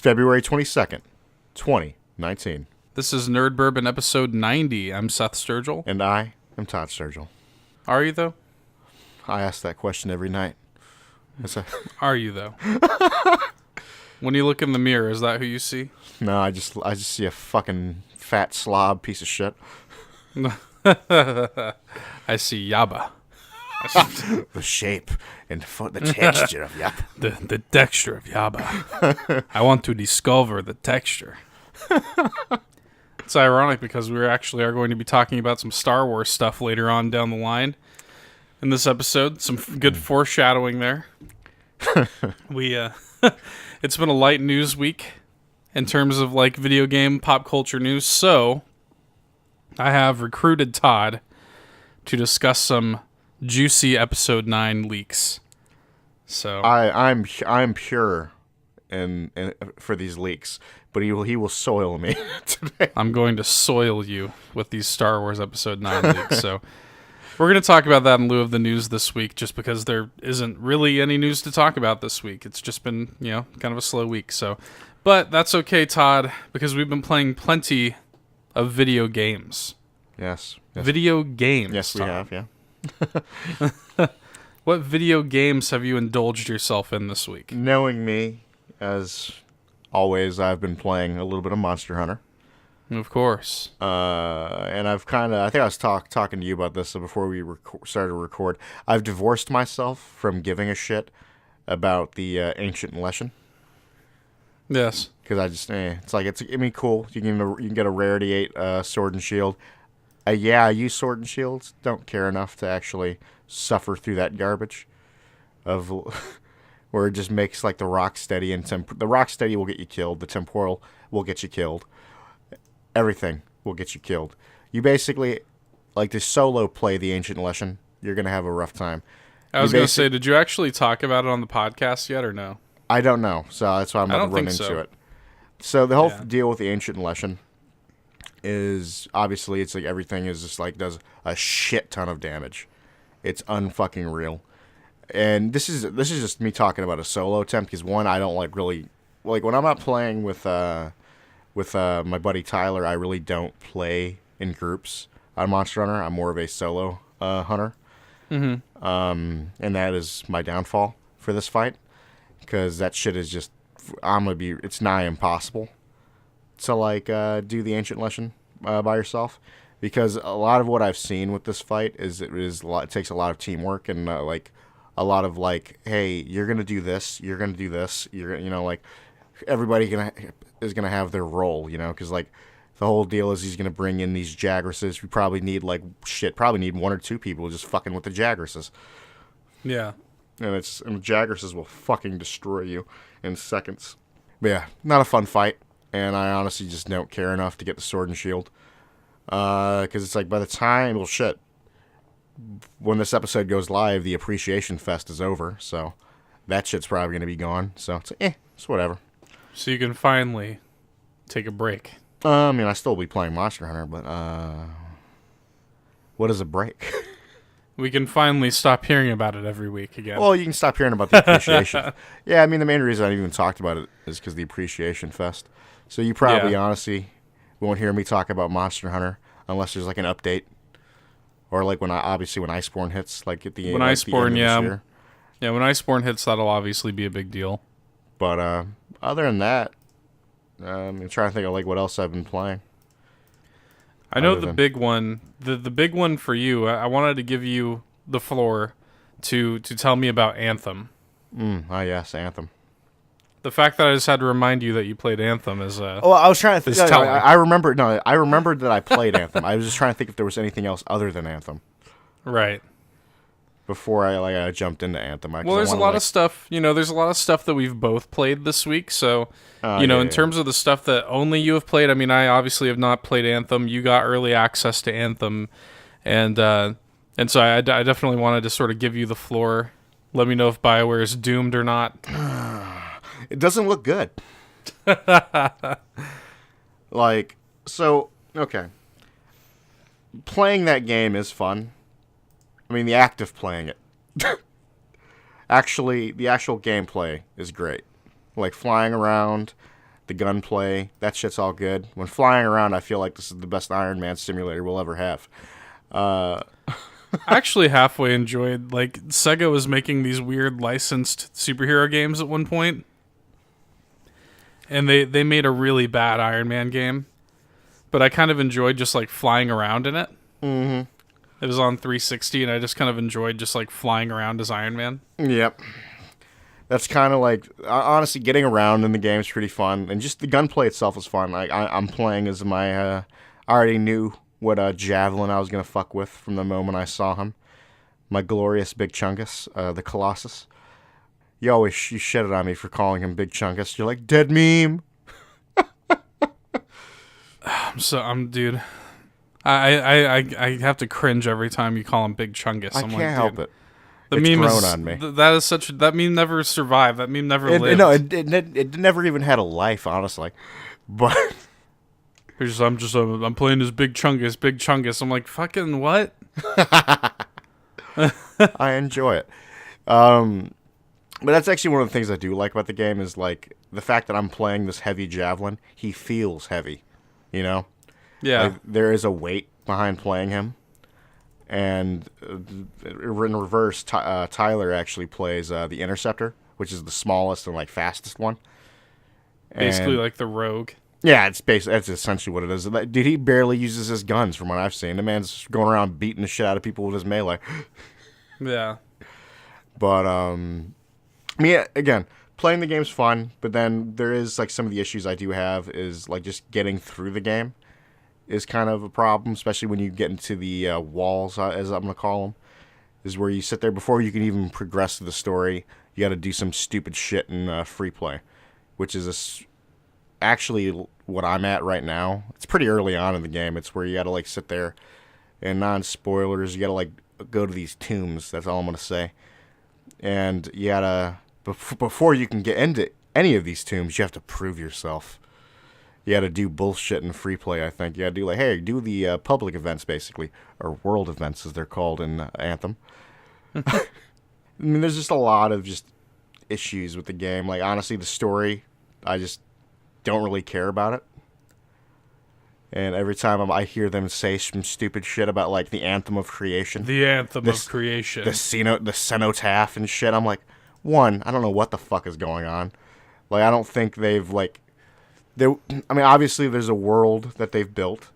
February 22nd, 2019. This is Nerd Bourbon episode 90. I'm Seth Sturgill. And I am Todd Sturgill. Are you, though? I ask that question every night. Are you, though? When you look in the mirror, is that who you see? No, I just see a fucking fat slob piece of shit. I see Yaba. The shape and the texture of Yaba. The texture of Yaba. I want to discover the texture. It's ironic because we are going to be talking about some Star Wars stuff later on down the line in this episode. Some good foreshadowing there. It's been a light news week in terms of like video game pop culture news. So I have recruited Todd to discuss some juicy episode 9 leaks. So I'm pure and for these leaks, but he will soil me today. I'm going to soil you with these Star Wars episode 9 leaks. So we're going to talk about that in lieu of the news this week, just because there isn't really any news to talk about this week. It's just been, kind of a slow week. So, but that's okay, Todd, because we've been playing plenty of video games. Yes. Video games. Yes, we Todd. have, yeah. What video games have you indulged yourself in this week? Knowing me, as always, I've been playing a little bit of Monster Hunter. Of course. And I think I was talking to you about this before we started to record. I've divorced myself from giving a shit about the Ancient Lesson. Yes. Because I just, it's cool. You can get a rarity 8 sword and shield. I use sword and shields. Don't care enough to actually suffer through that garbage of where it just makes like the rock steady and the rock steady will get you killed. The temporal will get you killed. Everything will get you killed. You basically like to solo play the Ancient Lesson. You're gonna have a rough time. I was gonna say, did you actually talk about it on the podcast yet, or no? I don't know, so that's why I'm about to run into it. So the whole deal with the Ancient Lesson is obviously it's like everything is just like does a shit ton of damage. It's unfucking real. And this is just me talking about a solo attempt because one, I don't really when I'm not playing with my buddy Tyler, I really don't play in groups on Monster Hunter. I'm more of a solo hunter. Mm-hmm. And that is my downfall for this fight because that shit is just it's nigh impossible to do the Ancient Lesson by yourself, because a lot of what I've seen with this fight is it takes a lot of teamwork and a lot of hey, you're gonna do this, you're gonna do this, everybody is gonna have their role, because the whole deal is he's gonna bring in these Jagresses. We probably need probably need 1 or 2 people just fucking with the Jagresses. Yeah, and the Jagresses will fucking destroy you in seconds. But yeah, not a fun fight. And I honestly just don't care enough to get the sword and shield. Because it's by the time, when this episode goes live, the Appreciation Fest is over. So that shit's probably going to be gone. So it's whatever. So you can finally take a break. I still be playing Monster Hunter, but what is a break? We can finally stop hearing about it every week again. Well, you can stop hearing about the Appreciation. Yeah, the main reason I even talked about it is because the Appreciation Fest. So you probably honestly won't hear me talk about Monster Hunter unless there's an update, or when Iceborne hits at the when Iceborne, the end of this year. Yeah, when Iceborne hits, that'll obviously be a big deal. But other than that, I'm trying to think of what else I've been playing. I know the big one. The big one for you. I wanted to give you the floor to tell me about Anthem. Yes, Anthem. The fact that I just had to remind you that you played Anthem is I was trying to think. I remembered that I played Anthem. I was just trying to think if there was anything else other than Anthem. Right. Before I jumped into Anthem. Well, there's a lot of stuff. There's a lot of stuff that we've both played this week. So, in terms of the stuff that only you have played, I obviously have not played Anthem. You got early access to Anthem, and so I definitely wanted to sort of give you the floor. Let me know if BioWare is doomed or not. It doesn't look good. Okay. Playing that game is fun. The act of playing it. Actually, the actual gameplay is great. Flying around, The gunplay, that shit's all good. When flying around, I feel like this is the best Iron Man simulator we'll ever have. I actually halfway enjoyed, like, Sega was making these weird licensed superhero games at one point, and they made a really bad Iron Man game, but I kind of enjoyed just, like, flying around in it. Mm-hmm. It was on 360, and I just kind of enjoyed just, like, flying around as Iron Man. Yep. That's kind of like, honestly, getting around in the game is pretty fun, and just the gunplay itself is fun. Like, I'm playing as I already knew what javelin I was going to fuck with from the moment I saw him. My glorious Big Chungus, the Colossus. You shit it on me for calling him Big Chungus. You're like, dead meme. Dude. I have to cringe every time you call him Big Chungus. I can't help it. The it's meme grown is on me. That meme never survived. That meme never lived. No, it never even had a life, honestly. But I'm playing as Big Chungus. Big Chungus. I'm like, fucking what? I enjoy it. But that's actually one of the things I do like about the game is like the fact that I'm playing this heavy javelin. He feels heavy, you know. Yeah. Like, there is a weight behind playing him. And in reverse, Tyler actually plays the Interceptor, which is the smallest and like fastest one. Basically, like the Rogue. Yeah, that's essentially what it is. Dude, he barely uses his guns, from what I've seen. The man's going around beating the shit out of people with his melee. Yeah. But again, playing the game's fun, but then there is like some of the issues I do have is like just getting through the game is kind of a problem, especially when you get into the walls, as I'm going to call them, is where you sit there before you can even progress to the story. You got to do some stupid shit in free play, which is actually what I'm at right now. It's pretty early on in the game. It's where you got to like sit there, and non-spoilers, you got to like go to these tombs. That's all I'm going to say. And you got to, before you can get into any of these tombs, you have to prove yourself. You got to do bullshit in free play, I think. You got to do like, hey, do the public events, basically. Or world events, as they're called in Anthem. I mean, there's just a lot of just issues with the game. Like, honestly, the story, I just don't really care about it. And every time I hear them say some stupid shit about, like, the Anthem of Creation. The Anthem of Creation. The cenotaph and shit. I'm like, one, I don't know what the fuck is going on. Like, I don't think they've, like... obviously there's a world that they've built,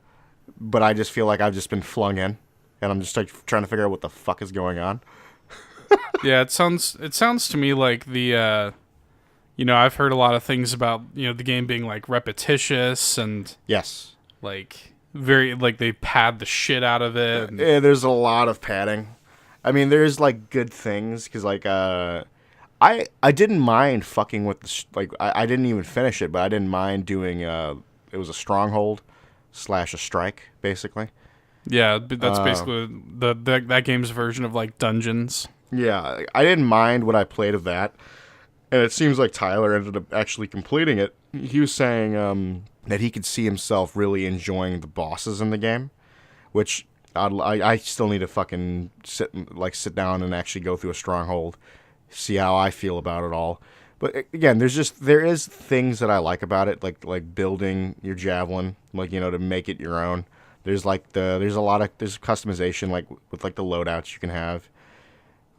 but I just feel like I've just been flung in, and I'm just like trying to figure out what the fuck is going on. Yeah, it sounds to me like the, I've heard a lot of things about, the game being like repetitious and yes, like very like they pad the shit out of it. Yeah, there's a lot of padding. I mean, there's like good things because like I didn't mind fucking with the I didn't even finish it, but I didn't mind doing it was a stronghold / a strike basically. Yeah, that's basically that game's version of like dungeons. Yeah, I didn't mind what I played of that, and it seems like Tyler ended up actually completing it. He was saying that he could see himself really enjoying the bosses in the game, which I still need to fucking sit down and actually go through a stronghold. See how I feel about it all. But again, there is things that I like about it, like building your javelin, like, to make it your own. There's there's customization, like with like the loadouts you can have,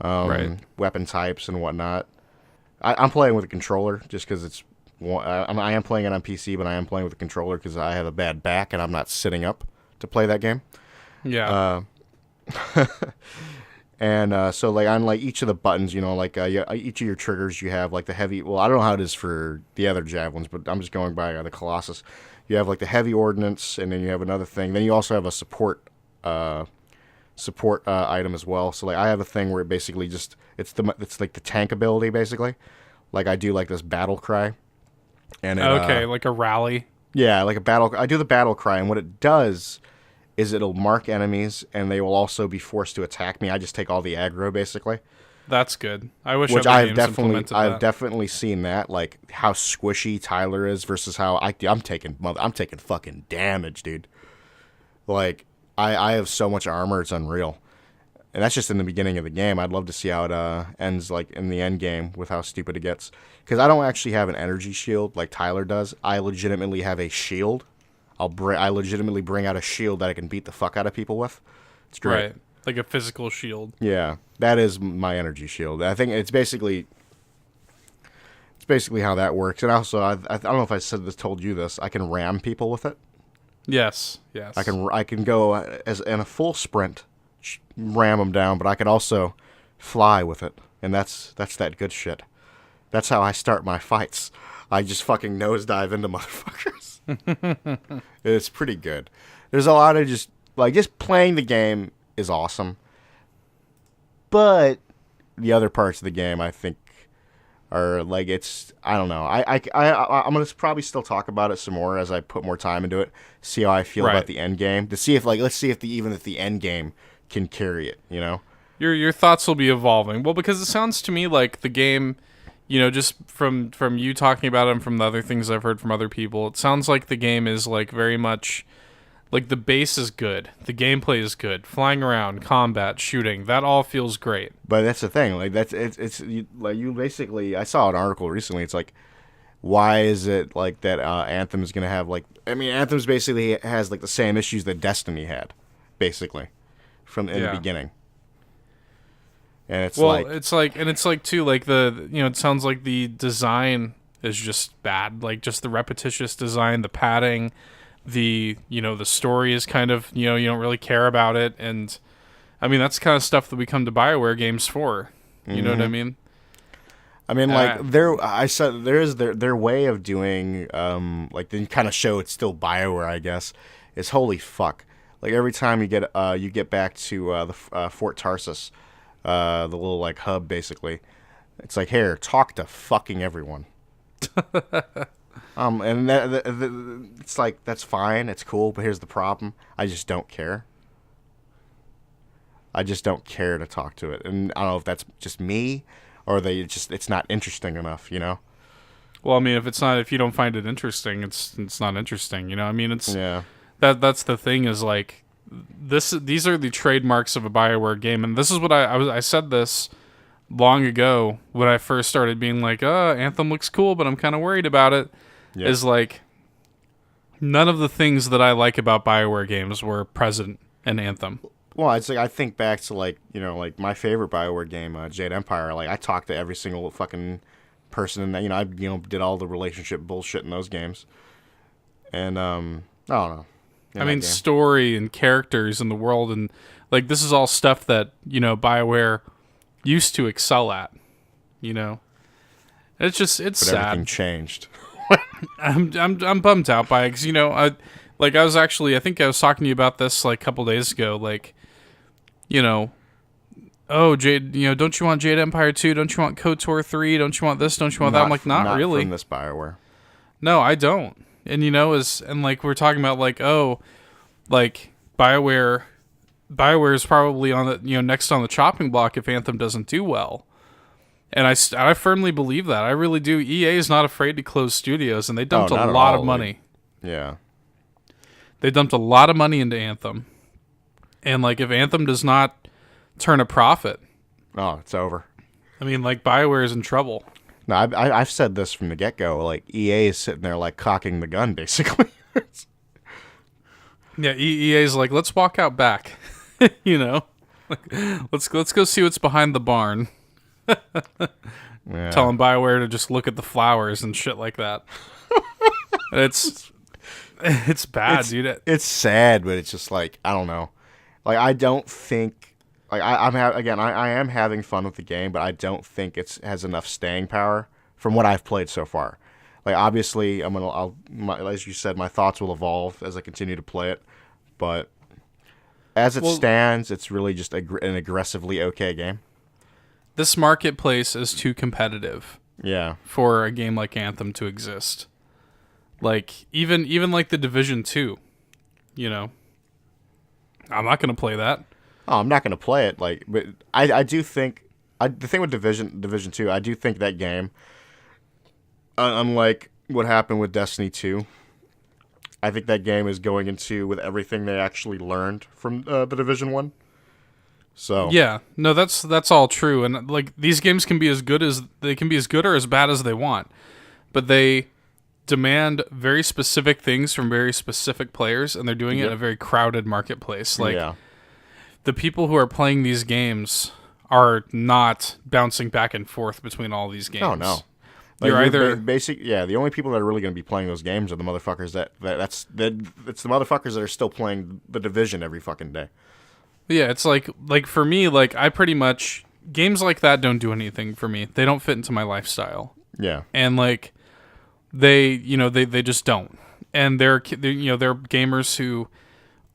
right, weapon types and whatnot. I'm playing with a controller just because I am playing it on PC, but I am playing with a controller because I have a bad back and I'm not sitting up to play that game. Yeah. And so, like, on, like, each of the buttons, each of your triggers, you have, like, the heavy... Well, I don't know how it is for the other javelins, but I'm just going by the Colossus. You have, like, the heavy ordnance, and then you have another thing. Then you also have a support item as well. So, like, I have a thing where it basically just... It's like, the tank ability, basically. Like, I do, like, this battle cry. And like a rally? Yeah, like a battle... I do the battle cry, and what it does... is it'll mark enemies, and they will also be forced to attack me. I just take all the aggro, basically. That's good. I wish Which I've definitely seen that, like how squishy Tyler is versus how I'm taking fucking damage, dude. Like I have so much armor, it's unreal. And that's just in the beginning of the game. I'd love to see how it ends, like, in the end game with how stupid it gets. Because I don't actually have an energy shield like Tyler does. I legitimately have a shield. I legitimately bring out a shield that I can beat the fuck out of people with. It's great. Right. Like a physical shield. Yeah. That is my energy shield. I think it's basically how that works. And also, I don't know if I told you this. I can ram people with it. Yes. I can go as in a full sprint, ram them down, but I can also fly with it, and that's that good shit. That's how I start my fights. I just fucking nosedive into motherfuckers. It's pretty good. There's a lot of just playing the game is awesome, but the other parts of the game I think are like I don't know. I'm gonna probably still talk about it some more as I put more time into it. See how I feel about the end game. To see if let's see if the end game can carry it. You know, your thoughts will be evolving. Well, because it sounds to me like the game, just from you talking about it and from the other things I've heard from other people, it sounds like the game is like very much like the base is good, the gameplay is good, flying around, combat, shooting, that all feels great. But that's the thing, like you basically, I saw an article recently. It's like, why is it like that? Anthem is gonna have Anthem's basically has like the same issues that Destiny had, basically, from the beginning. And it's too like it sounds like the design is just bad, like just the repetitious design, the padding. The story is kind of, you don't really care about it. And I mean, that's the kind of stuff that we come to BioWare games for. You know what I mean? I mean, their way of doing, they kind of show it's still BioWare, I guess, is holy fuck. Like every time you get back to the Fort Tarsus, the little like hub basically, it's like, here, talk to fucking everyone. And it's like, that's fine, it's cool, but here's the problem. I just don't care. I just don't care to talk to it. And I don't know if that's just me, or it's not interesting enough, Well, I mean, if you don't find it interesting, it's not interesting, I mean, that's the thing is like, these are the trademarks of a BioWare game, and this is what I said this long ago when I first started being like, Anthem looks cool, but I'm kind of worried about it. Yeah. Is like none of the things that I like about BioWare games were present in Anthem. Well, it's like I think back to like my favorite BioWare game, Jade Empire. Like I talked to every single fucking person in that. I did all the relationship bullshit in those games, and I don't know. I mean, story and characters in the world, and like this is all stuff that BioWare used to excel at. It's sad. Everything changed. I'm bummed out by it because I think I was talking to you about this like a couple days ago. Like, Jade, don't you want Jade Empire 2? Don't you want KOTOR 3? Don't you want this? Don't you want that? I'm like, not really. From this BioWare. No, I don't. And like we're talking about like BioWare is probably on the next on the chopping block if Anthem doesn't do well. And I firmly believe that. I really do. EA is not afraid to close studios, and they dumped a lot of money. Yeah. They dumped a lot of money into Anthem. And, like, if Anthem does not turn a profit... Oh, it's over. I mean, like, BioWare is in trouble. No, I've said this from the get-go. Like, EA is sitting there, like, cocking the gun, basically. Yeah, EA's like, let's walk out back. Like, let's go see what's behind the barn. Yeah. Telling BioWare to just look at the flowers and shit like that. It's bad, dude. It's sad, but it's just like, I don't know. Like, I don't think like I am having fun with the game, but I don't think it has enough staying power from what I've played so far. Like, obviously, as you said, my thoughts will evolve as I continue to play it, but as it stands, it's really just an aggressively okay game. This marketplace is too competitive. Yeah. For a game like Anthem to exist. Like, even like the Division 2, I'm not going to play that. Oh, I'm not going to play it. Like, but I do think the thing with Division 2, I do think that game, unlike what happened with Destiny 2, I think that game is going into with everything they actually learned from the Division 1. So yeah, no, that's all true, and like these games can be as good or as bad as they want, but they demand very specific things from very specific players, and they're doing it in a very crowded marketplace. Like the people who are playing these games are not bouncing back and forth between all these games. Oh no. Like you're either the only people that are really going to be playing those games are the motherfuckers it's the motherfuckers that are still playing the Division every fucking day. Yeah, it's like for me, like I pretty much games like that don't do anything for me. They don't fit into my lifestyle. Yeah. And like they just don't. And they're gamers who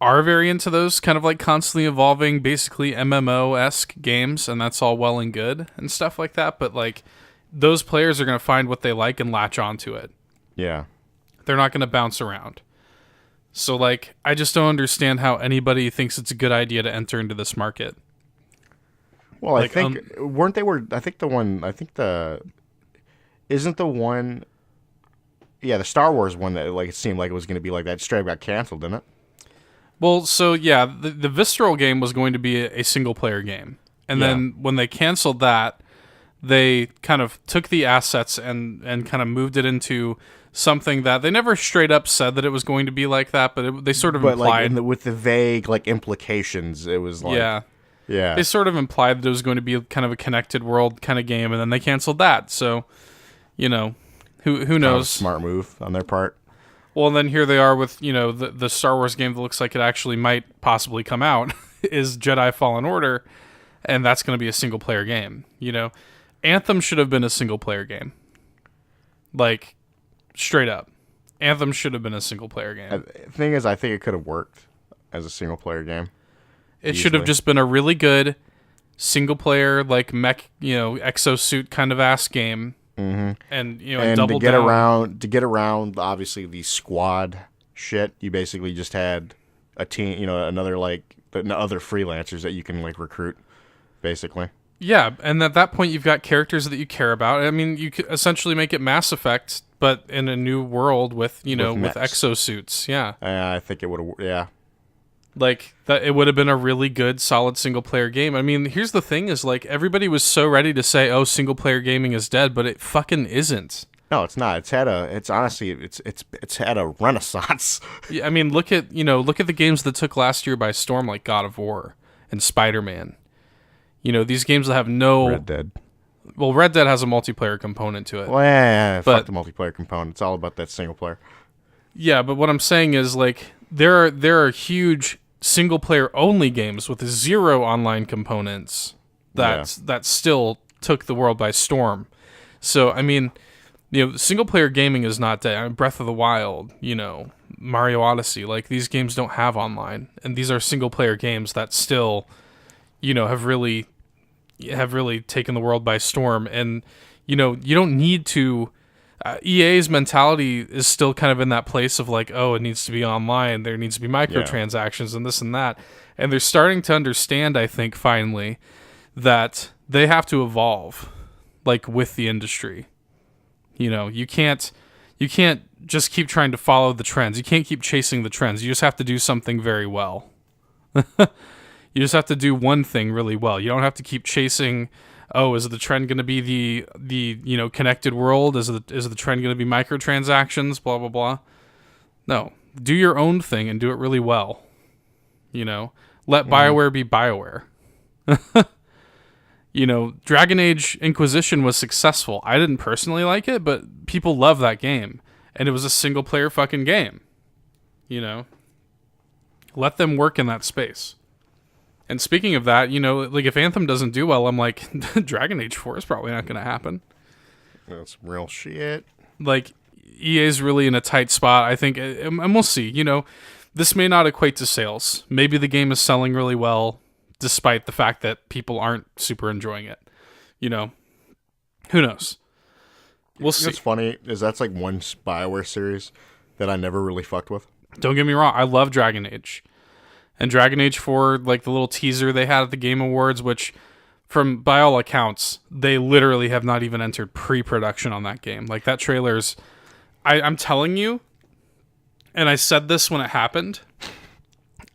are very into those kind of like constantly evolving, basically MMO-esque games, and that's all well and good and stuff like that, but like those players are going to find what they like and latch onto it. Yeah. They're not going to bounce around. So, like, I just don't understand how anybody thinks it's a good idea to enter into this market. Well, like, I think, the Star Wars one that, like, it seemed like it was going to be like that straight up got canceled, didn't it? Well, so, yeah, the Visceral game was going to be a single-player game. And then when they canceled that, they kind of took the assets and kind of moved it into something that they never straight up said that it was going to be like that, but they sort of implied. Like with the vague like implications, it was like yeah. They sort of implied that it was going to be kind of a connected world kind of game, and then they canceled that. So, who knows? Kind of a smart move on their part. Well, and then here they are with the Star Wars game that looks like it actually might possibly come out is Jedi Fallen Order, and that's going to be a single player game. Anthem should have been a single player game. Like, straight up. Anthem should have been a single player game. The thing is, I think it could have worked as a single player game. It should have just been a really good single player, like mech, exosuit kind of ass game. Mm-hmm. And to get around obviously the squad shit, you basically just had a team, other freelancers that you can like recruit, basically. Yeah, and at that point, you've got characters that you care about. I mean, you could essentially make it Mass Effect, but in a new world with exosuits. Yeah, I think it would have. Yeah, like that. It would have been a really good, solid single player game. I mean, here's the thing: is like everybody was so ready to say, "Oh, single player gaming is dead," but it fucking isn't. No, it's not. It's had a renaissance. Yeah, I mean, look at the games that took last year by storm, like God of War and Spider-Man. These games that have no... Red Dead. Well, Red Dead has a multiplayer component to it. Well, yeah, fuck the multiplayer component. It's all about that single player. Yeah, but what I'm saying is, like, there are huge single-player only games with zero online components that still took the world by storm. So, I mean, single-player gaming is not dead. I mean, Breath of the Wild, Mario Odyssey, like, these games don't have online. And these are single-player games that still, have really taken the world by storm. And you don't need to EA's mentality is still kind of in that place of like, oh, it needs to be online, there needs to be microtransactions and this and that, and they're starting to understand, I think, finally, that they have to evolve like with the industry. You can't just keep trying to follow the trends. You can't keep chasing the trends. You just have to do something very well. You just have to do one thing really well. You don't have to keep chasing, oh, is the trend going to be the connected world? Is the trend going to be microtransactions, blah, blah, blah? No. Do your own thing and do it really well. Let BioWare be BioWare. Dragon Age Inquisition was successful. I didn't personally like it, but people love that game. And it was a single player fucking game. Let them work in that space. And speaking of that, like if Anthem doesn't do well, I'm like, Dragon Age 4 is probably not going to happen. That's real shit. Like, EA's really in a tight spot, I think, and we'll see. This may not equate to sales. Maybe the game is selling really well, despite the fact that people aren't super enjoying it. Who knows? We'll see. What's funny is that's like one BioWare series that I never really fucked with. Don't get me wrong, I love Dragon Age. And Dragon Age 4, like the little teaser they had at the Game Awards, which, by all accounts, they literally have not even entered pre-production on that game. Like, that trailer's... I'm telling you, and I said this when it happened,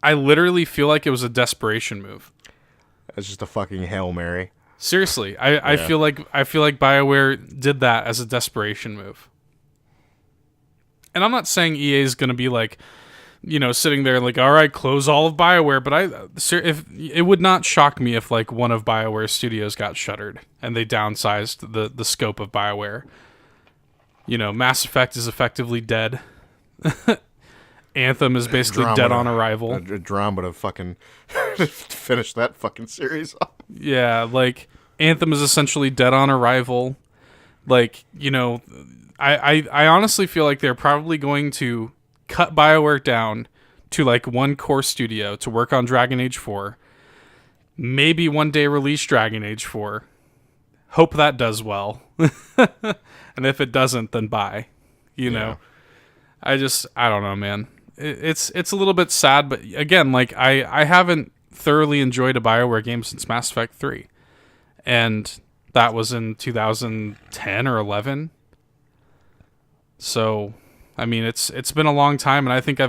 I literally feel like it was a desperation move. It's just a fucking Hail Mary. Seriously, I feel like BioWare did that as a desperation move. And I'm not saying EA is going to be like, sitting there like, all right, close all of BioWare. But if it would not shock me if like one of BioWare's studios got shuttered and they downsized the scope of BioWare. Mass Effect is effectively dead. Anthem is basically dead on arrival. A drama to fucking finish that fucking series off. Yeah, like Anthem is essentially dead on arrival. Like, I honestly feel like they're probably going to cut BioWare down to like one core studio to work on Dragon Age 4. Maybe one day release Dragon Age 4. Hope that does well. And if it doesn't, then bye. I don't know, man. It's a little bit sad, but again, like I haven't thoroughly enjoyed a BioWare game since Mass Effect 3. And that was in 2010 or 11. So, I mean, it's been a long time, and I think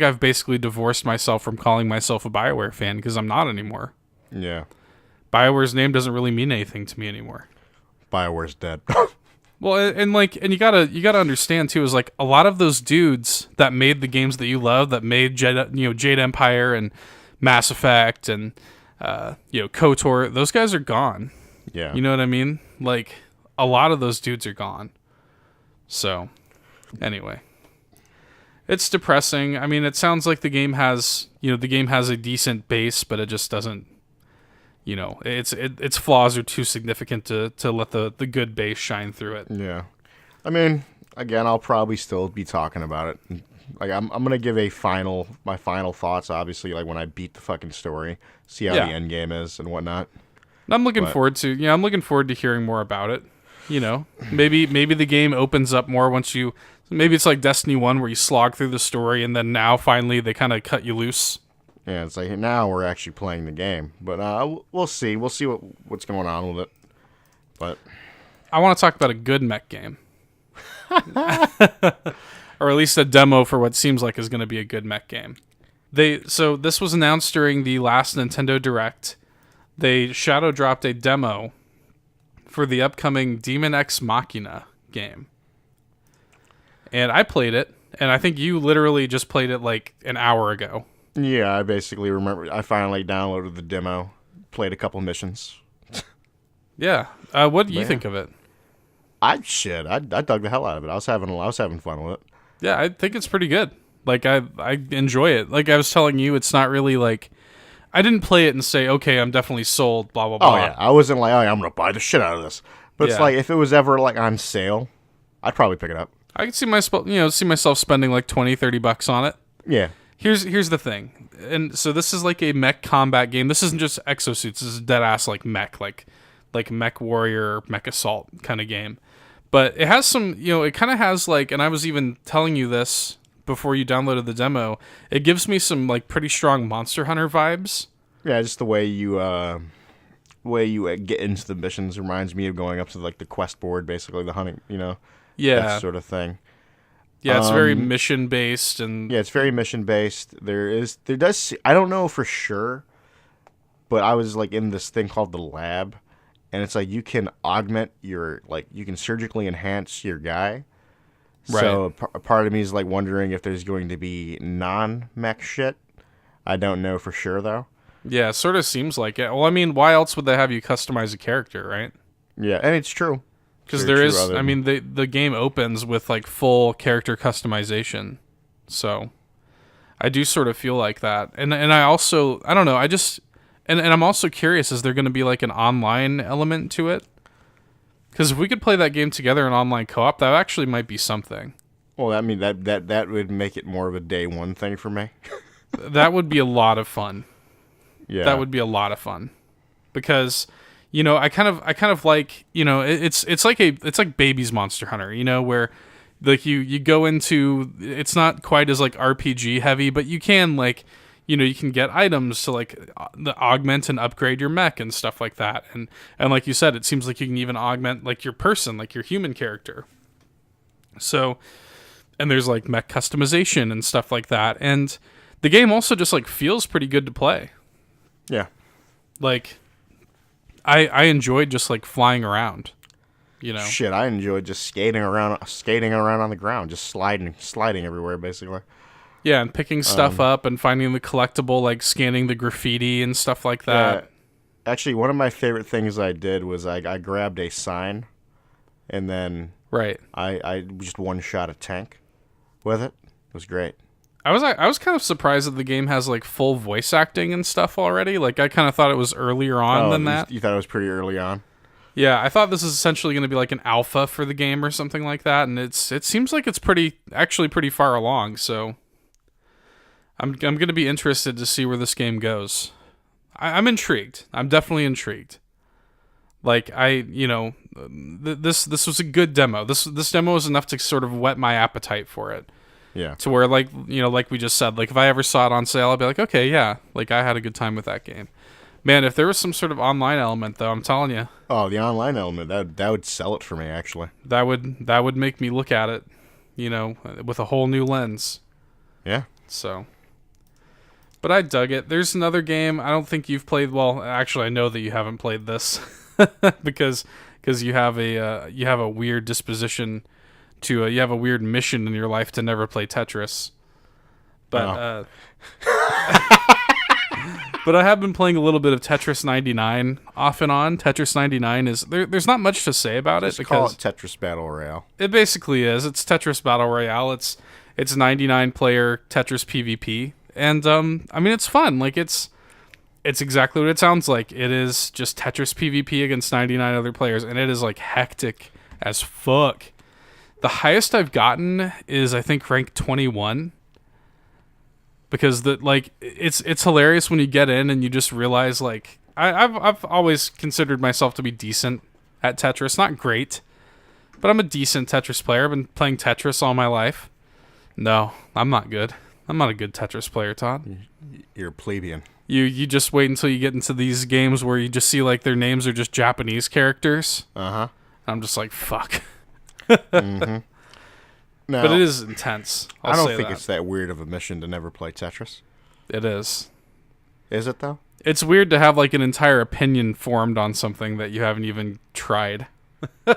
I've basically divorced myself from calling myself a BioWare fan because I'm not anymore. Yeah. BioWare's name doesn't really mean anything to me anymore. BioWare's dead. Well, and you gotta understand too, is like a lot of those dudes that made the games that you love, that made Jade Empire and Mass Effect and KOTOR, those guys are gone. Yeah. You know what I mean? Like a lot of those dudes are gone. So, anyway, it's depressing. I mean, it sounds like the game has a decent base, but it just doesn't. Its flaws are too significant to let the good base shine through it. Yeah, I mean, again, I'll probably still be talking about it. Like, I'm gonna give my final thoughts. Obviously, like when I beat the fucking story, see how the end game is and whatnot. I'm looking forward to hearing more about it. Maybe the game opens up more once you. Maybe it's like Destiny 1 where you slog through the story and then now finally they kind of cut you loose. Yeah, it's like now we're actually playing the game, but we'll see. We'll see what's going on with it. But I want to talk about a good mech game, or at least a demo for what seems like is going to be a good mech game. So this was announced during the last Nintendo Direct. They shadow dropped a demo for the upcoming Daemon X Machina game, and I played it, and I think you literally just played it like an hour ago. Yeah, I basically remember. I finally downloaded the demo, played a couple missions. Yeah, what do you think of it? I dug the hell out of it. I was having fun with it. Yeah, I think it's pretty good. Like I enjoy it. Like I was telling you, it's not really like I didn't play it and say, okay, I'm definitely sold. Blah blah blah. Oh yeah, I wasn't like, oh, yeah, I'm gonna buy the shit out of this. But it's like if it was ever like on sale, I'd probably pick it up. I could see myself spending like $20-$30 on it. Yeah. Here's the thing, and so this is like a mech combat game. This isn't just exosuits. This is dead ass like mech, like mech warrior, mech assault kind of game. But it has some, it kind of has like, and I was even telling you this before you downloaded the demo. It gives me some like pretty strong Monster Hunter vibes. Yeah, just the way you get into the missions reminds me of going up to like the quest board, basically the hunting, that sort of thing. Yeah, it's very mission based, and yeah, it's very mission based. I don't know for sure, but I was like in this thing called the lab, and it's like you can augment you can surgically enhance your guy. Right. So a part of me is like wondering if there's going to be non-mech shit. I don't know for sure though. Yeah, it sort of seems like it. Well, I mean, why else would they have you customize a character, right? Yeah, and it's true. Because there is, I mean, the game opens with like full character customization, so I do sort of feel like that, and I also, I don't know, I just, and I'm also curious, is there going to be like an online element to it? Because if we could play that game together in online co-op, that actually might be something. Well, I mean that would make it more of a day one thing for me. That would be a lot of fun. Yeah, that would be a lot of fun, because. I kind of like, it's like Baby's Monster Hunter, where like you go into, it's not quite as like RPG heavy, but you can like, you can get items to like augment and upgrade your mech and stuff like that. And like you said, it seems like you can even augment like your person, like your human character. So, and there's like mech customization and stuff like that. And the game also just like feels pretty good to play. Yeah. Like, I enjoyed just like flying around. Shit, I enjoyed just skating around on the ground, just sliding everywhere, basically. Yeah, and picking stuff up and finding the collectible, like scanning the graffiti and stuff like that. Yeah. Actually, one of my favorite things I did was I grabbed a sign, and then I just one-shot a tank with it. It was great. I was kind of surprised that the game has like full voice acting and stuff already. Like I kind of thot it was earlier on than that. You thought it was pretty early on? Yeah, I thought this is essentially going to be like an alpha for the game or something like that, and it seems like it's pretty far along. So I'm going to be interested to see where this game goes. I'm intrigued. I'm definitely intrigued. Like this was a good demo. This demo was enough to sort of whet my appetite for it. Yeah. To where like we just said, like if I ever saw it on sale, I'd be like, okay, yeah, like I had a good time with that game. Man, if there was some sort of online element, though, I'm telling you. Oh, the online element, that would sell it for me, actually. That would make me look at it, with a whole new lens. Yeah. So. But I dug it. There's another game I don't think you've played. Well, actually, I know that you haven't played this because you have a weird disposition to you have a weird mission in your life to never play Tetris. But but I have been playing a little bit of Tetris 99 off and on. Tetris 99 is there's not much to say about it because call it Tetris Battle Royale. It basically is. It's Tetris Battle Royale. It's 99 player Tetris PvP, and I mean it's fun. Like it's exactly what it sounds like. It is just Tetris PvP against 99 other players, and it is like hectic as fuck. The highest I've gotten is I think rank 21. Because it's hilarious when you get in and you just realize like I've always considered myself to be decent at Tetris, not great, but I'm a decent Tetris player. I've been playing Tetris all my life. No, I'm not good. I'm not a good Tetris player, Todd. You're a plebeian. You just wait until you get into these games where you just see like their names are just Japanese characters. I'm just like fuck. Mm-hmm. No, but it is intense. I don't think it's that weird of a mission to never play Tetris. It is. Is it, though? It's weird to have, like, an entire opinion formed on something that you haven't even tried. I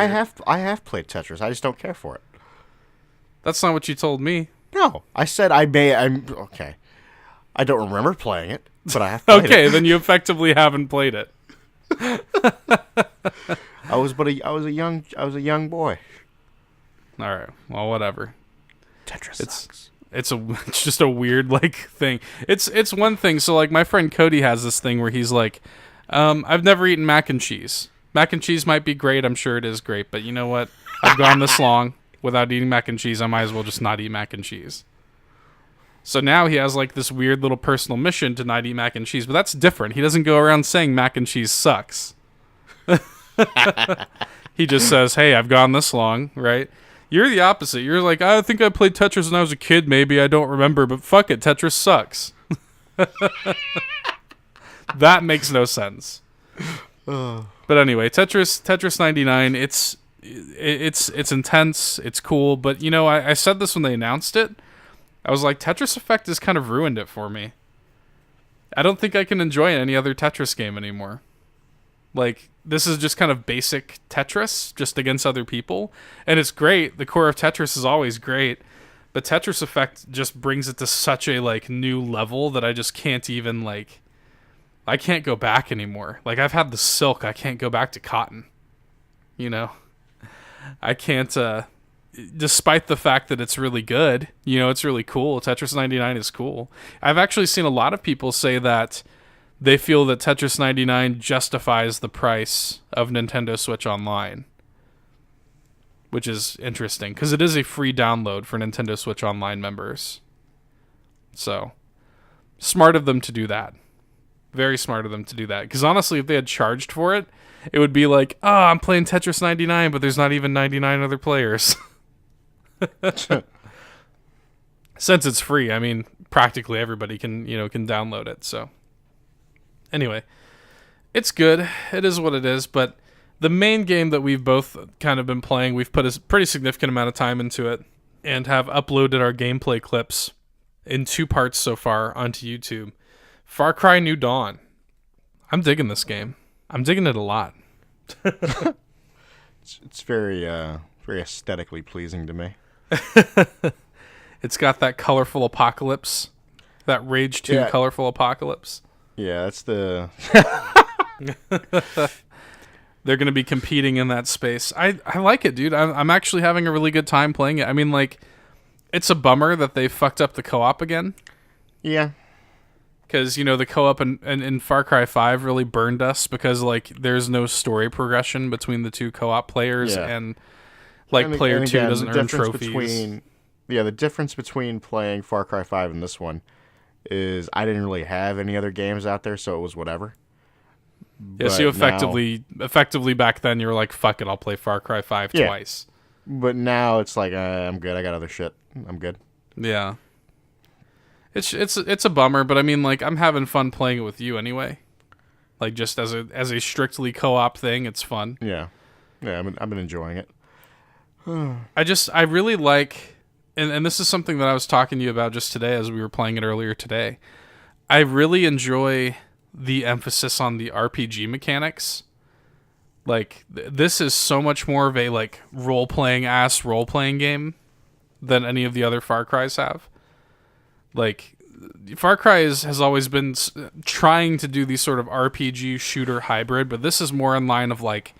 have played Tetris. I just don't care for it. That's not what you told me. No. I said I'm okay. I don't remember playing it, but I have played it. Okay, then you effectively haven't played it. I was a young boy. All right. Well, whatever. Tetris sucks. It's just a weird like thing. It's one thing. So like my friend Cody has this thing where he's like, I've never eaten mac and cheese. Mac and cheese might be great. I'm sure it is great. But you know what? I've gone this long without eating mac and cheese. I might as well just not eat mac and cheese. So now he has like this weird little personal mission to not eat mac and cheese. But that's different. He doesn't go around saying mac and cheese sucks. He just says, hey, I've gone this long, right? You're the opposite. You're like, I think I played Tetris when I was a kid. Maybe I don't remember, but fuck it. Tetris sucks. That makes no sense. But anyway, Tetris 99. It's intense. It's cool. But you know, I said this when they announced it. I was like, Tetris Effect has kind of ruined it for me. I don't think I can enjoy any other Tetris game anymore. Like, this is just kind of basic Tetris, just against other people. And it's great. The core of Tetris is always great. But Tetris Effect just brings it to such a, like, new level that I just can't even, like... I can't go back anymore. Like, I've had the silk. I can't go back to cotton. You know? I can't, despite the fact that it's really good. You know, it's really cool. Tetris 99 is cool. I've actually seen a lot of people say that they feel that Tetris 99 justifies the price of Nintendo Switch Online. Which is interesting, because it is a free download for Nintendo Switch Online members. So, smart of them to do that. Very smart of them to do that. Because honestly, if they had charged for it, it would be like, oh, I'm playing Tetris 99, but there's not even 99 other players. Since it's free, I mean, practically everybody can download it, so... Anyway, it's good. It is what it is, but the main game that we've both kind of been playing, we've put a pretty significant amount of time into it and have uploaded our gameplay clips in 2 parts so far onto YouTube. Far Cry New Dawn. I'm digging this game. I'm digging it a lot. It's very very aesthetically pleasing to me. It's got that colorful apocalypse. That Rage 2 colorful apocalypse. Yeah, that's the... They're going to be competing in that space. I like it, dude. I'm actually having a really good time playing it. I mean, like, it's a bummer that they fucked up the co-op again. Yeah. Because, you know, the co-op in Far Cry 5 really burned us because, like, there's no story progression between the two co-op players and, like, player 2 doesn't earn trophies. The difference between playing Far Cry 5 and this one is I didn't really have any other games out there, so it was whatever. Yeah, so you effectively back then you were like, fuck it, I'll play Far Cry 5 twice. But now it's like, I'm good, I got other shit. I'm good. Yeah. It's a bummer, but I mean, like, I'm having fun playing it with you anyway. Like, just as a strictly co-op thing, it's fun. Yeah. Yeah, I've been enjoying it. I really like... And this is something that I was talking to you about just today as we were playing it earlier today. I really enjoy the emphasis on the RPG mechanics. Like, this is so much more of a, like, role-playing game than any of the other Far Crys have. Like, Far Cry has always been trying to do these sort of RPG shooter hybrid, but this is more in line of, like,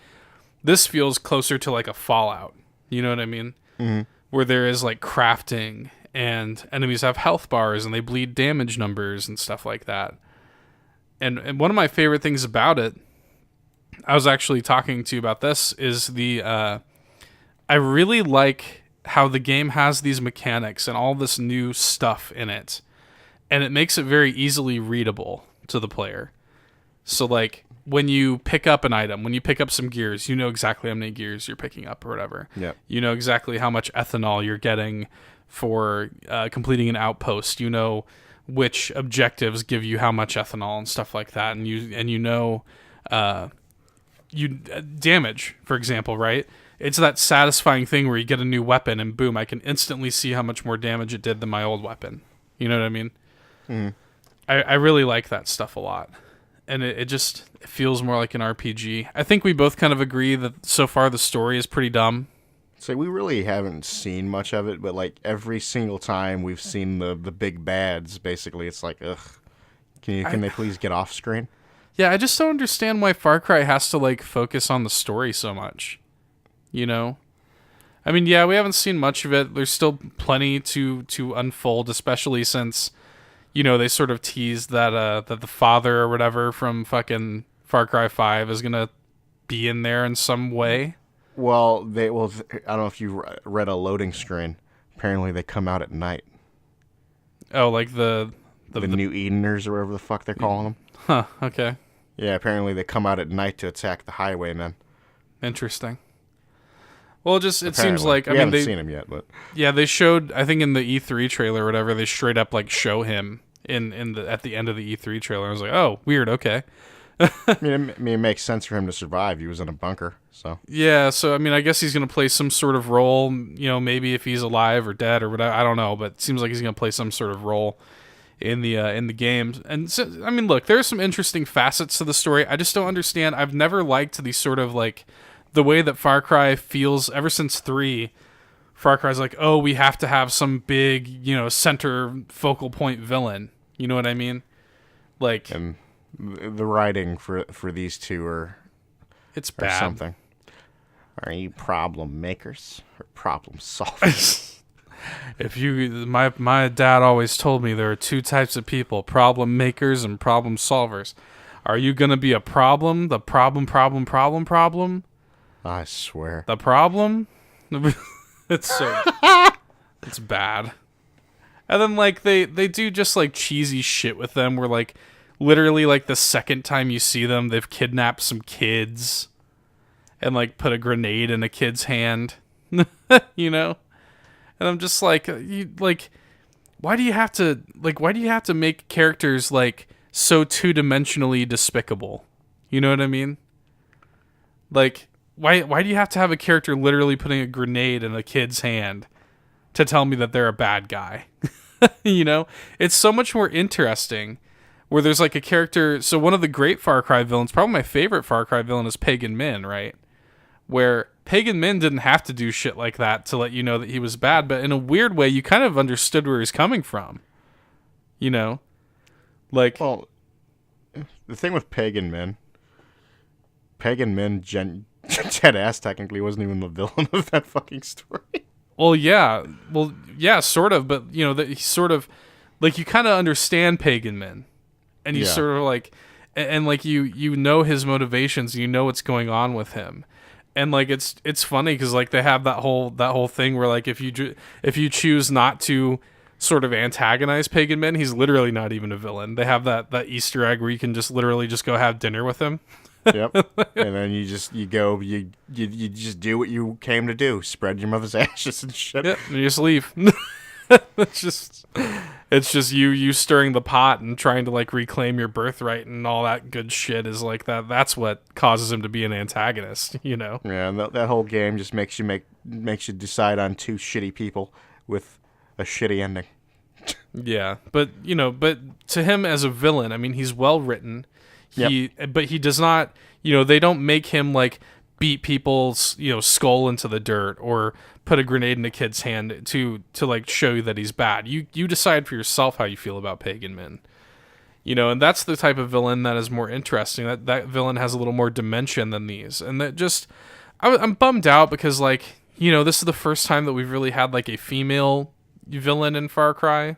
this feels closer to, like, a Fallout. You know what I mean? Mm-hmm. Where there is, like, crafting, and enemies have health bars, and they bleed damage numbers and stuff like that. And one of my favorite things about it, I was actually talking to you about this, is I really like how the game has these mechanics and all this new stuff in it, and it makes it very easily readable to the player. So, like, when you pick up an item, when you pick up some gears, you know exactly how many gears you're picking up or whatever. Yep. You know exactly how much ethanol you're getting for completing an outpost. You know which objectives give you how much ethanol and stuff like that. And you know damage, for example, right? It's that satisfying thing where you get a new weapon and boom, I can instantly see how much more damage it did than my old weapon. You know what I mean? Mm. I really like that stuff a lot. And it feels more like an RPG. I think we both kind of agree that so far the story is pretty dumb. So we really haven't seen much of it, but like every single time we've seen the big bads, basically it's like, ugh, can they please get off screen? Yeah, I just don't understand why Far Cry has to like focus on the story so much. You know? I mean, yeah, we haven't seen much of it. There's still plenty to unfold, especially since, you know, they sort of teased that the father or whatever from fucking Far Cry 5 is gonna be in there in some way. Well, I don't know if you read a loading screen. Apparently, they come out at night. Oh, like the New Edeners or whatever the fuck they're calling them. Huh. Okay. Yeah, apparently they come out at night to attack the highwaymen. Interesting. Well, it seems like we haven't seen him yet, but yeah, they showed. I think in the E3 trailer or whatever, they straight up like show him at the end of the E3 trailer. I was like, oh, weird. Okay. I mean, it makes sense for him to survive. He was in a bunker, so yeah. So I mean, I guess he's gonna play some sort of role. You know, maybe if he's alive or dead or whatever. I don't know, but it seems like he's gonna play some sort of role in the game. And so, I mean, look, there are some interesting facets to the story. I just don't understand. I've never liked the sort of like the way that Far Cry feels ever since 3. Far Cry's like, oh, we have to have some big, you know, center focal point villain. You know what I mean? Like, and the writing for these two it's bad. Something. Are you problem makers or problem solvers? If my dad always told me there are two types of people: problem makers and problem solvers. Are you gonna be a problem? The problem? I swear. The problem? It's bad. And then like they do just like cheesy shit with them where like literally like the second time you see them they've kidnapped some kids and like put a grenade in a kid's hand. You know? And I'm just like why do you have to make characters like so two-dimensionally despicable? You know what I mean? Like why do you have to have a character literally putting a grenade in a kid's hand to tell me that they're a bad guy? You know? It's so much more interesting where there's like a character. So one of the great Far Cry villains, probably my favorite Far Cry villain, is Pagan Min, right? Where Pagan Min didn't have to do shit like that to let you know that he was bad, but in a weird way, you kind of understood where he's coming from. You know? Like... Well, the thing with Pagan Min, Dead Ass technically wasn't even the villain of that fucking story. Well, yeah, sort of, but you know that he's sort of like you kind of understand Pagan Min, and you sort of like, and like you know his motivations, you know what's going on with him, and like it's funny because like they have that whole thing where like if you choose not to sort of antagonize Pagan Min, he's literally not even a villain. They have that Easter egg where you can just literally just go have dinner with him. Yep. And then you just do what you came to do. Spread your mother's ashes and shit. Yep, and you just leave. It's just you stirring the pot and trying to like reclaim your birthright and all that good shit is like that's what causes him to be an antagonist, you know. Yeah, and that whole game just makes you decide on two shitty people with a shitty ending. Yeah, but to him as a villain, I mean, he's well written. But he does not, they don't make him like beat people's, skull into the dirt or put a grenade in a kid's hand to like show you that he's bad. You decide for yourself how you feel about Pagan Min. And that's the type of villain that is more interesting. That villain has a little more dimension than these. And that just, I'm bummed out because like, this is the first time that we've really had like a female villain in Far Cry.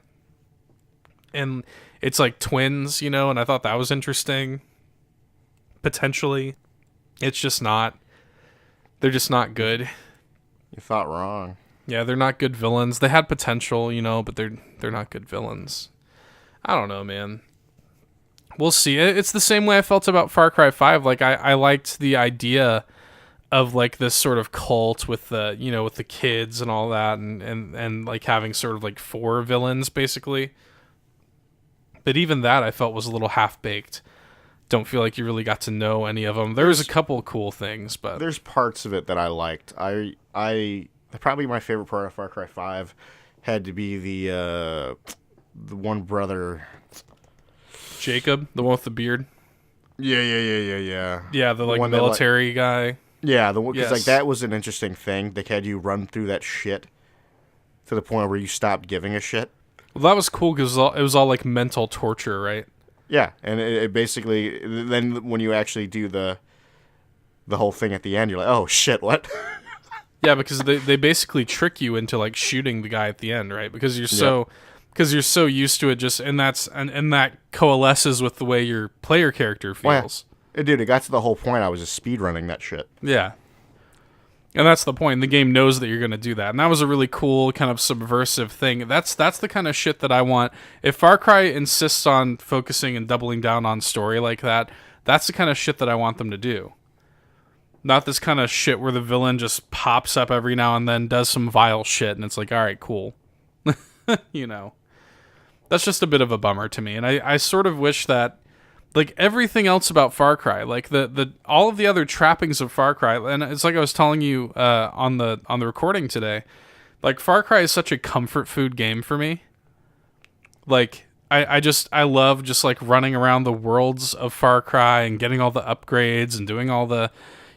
And it's like twins, and I thought that was interesting. Potentially. It's just not. They're just not good. You thought wrong. Yeah, they're not good villains. They had potential, but they're not good villains. I don't know, man. We'll see. It's the same way I felt about Far Cry 5. Like, I liked the idea of, like, this sort of cult with the, with the kids and all that, and like, having sort of, like, 4 villains, basically. But even that I felt was a little half-baked. Don't feel like you really got to know any of them. There was a couple of cool things, but... There's parts of it that I liked. Probably my favorite part of Far Cry 5 had to be the one brother... Jacob? The one with the beard? Yeah. Yeah, the, like, military guy. Yeah, because like, that was an interesting thing. They had you run through that shit to the point where you stopped giving a shit. Well, that was cool because it was all like mental torture, right? Yeah, and it basically, then when you actually do the whole thing at the end, you're like, oh shit, what? Yeah, because they basically trick you into like shooting the guy at the end, right? Because you're so used to it, just and that coalesces with the way your player character feels. Well, dude, it got to the whole point I was just speedrunning that shit. Yeah. And that's the point. The game knows that you're going to do that. And that was a really cool kind of subversive thing. That's the kind of shit that I want. If Far Cry insists on focusing and doubling down on story like that, that's the kind of shit that I want them to do. Not this kind of shit where the villain just pops up every now and then, does some vile shit, and it's like, all right, cool. That's just a bit of a bummer to me. And I sort of wish that like everything else about Far Cry, like the all of the other trappings of Far Cry, and it's like I was telling you on the recording today, like Far Cry is such a comfort food game for me. Like I love just like running around the worlds of Far Cry and getting all the upgrades and doing all the,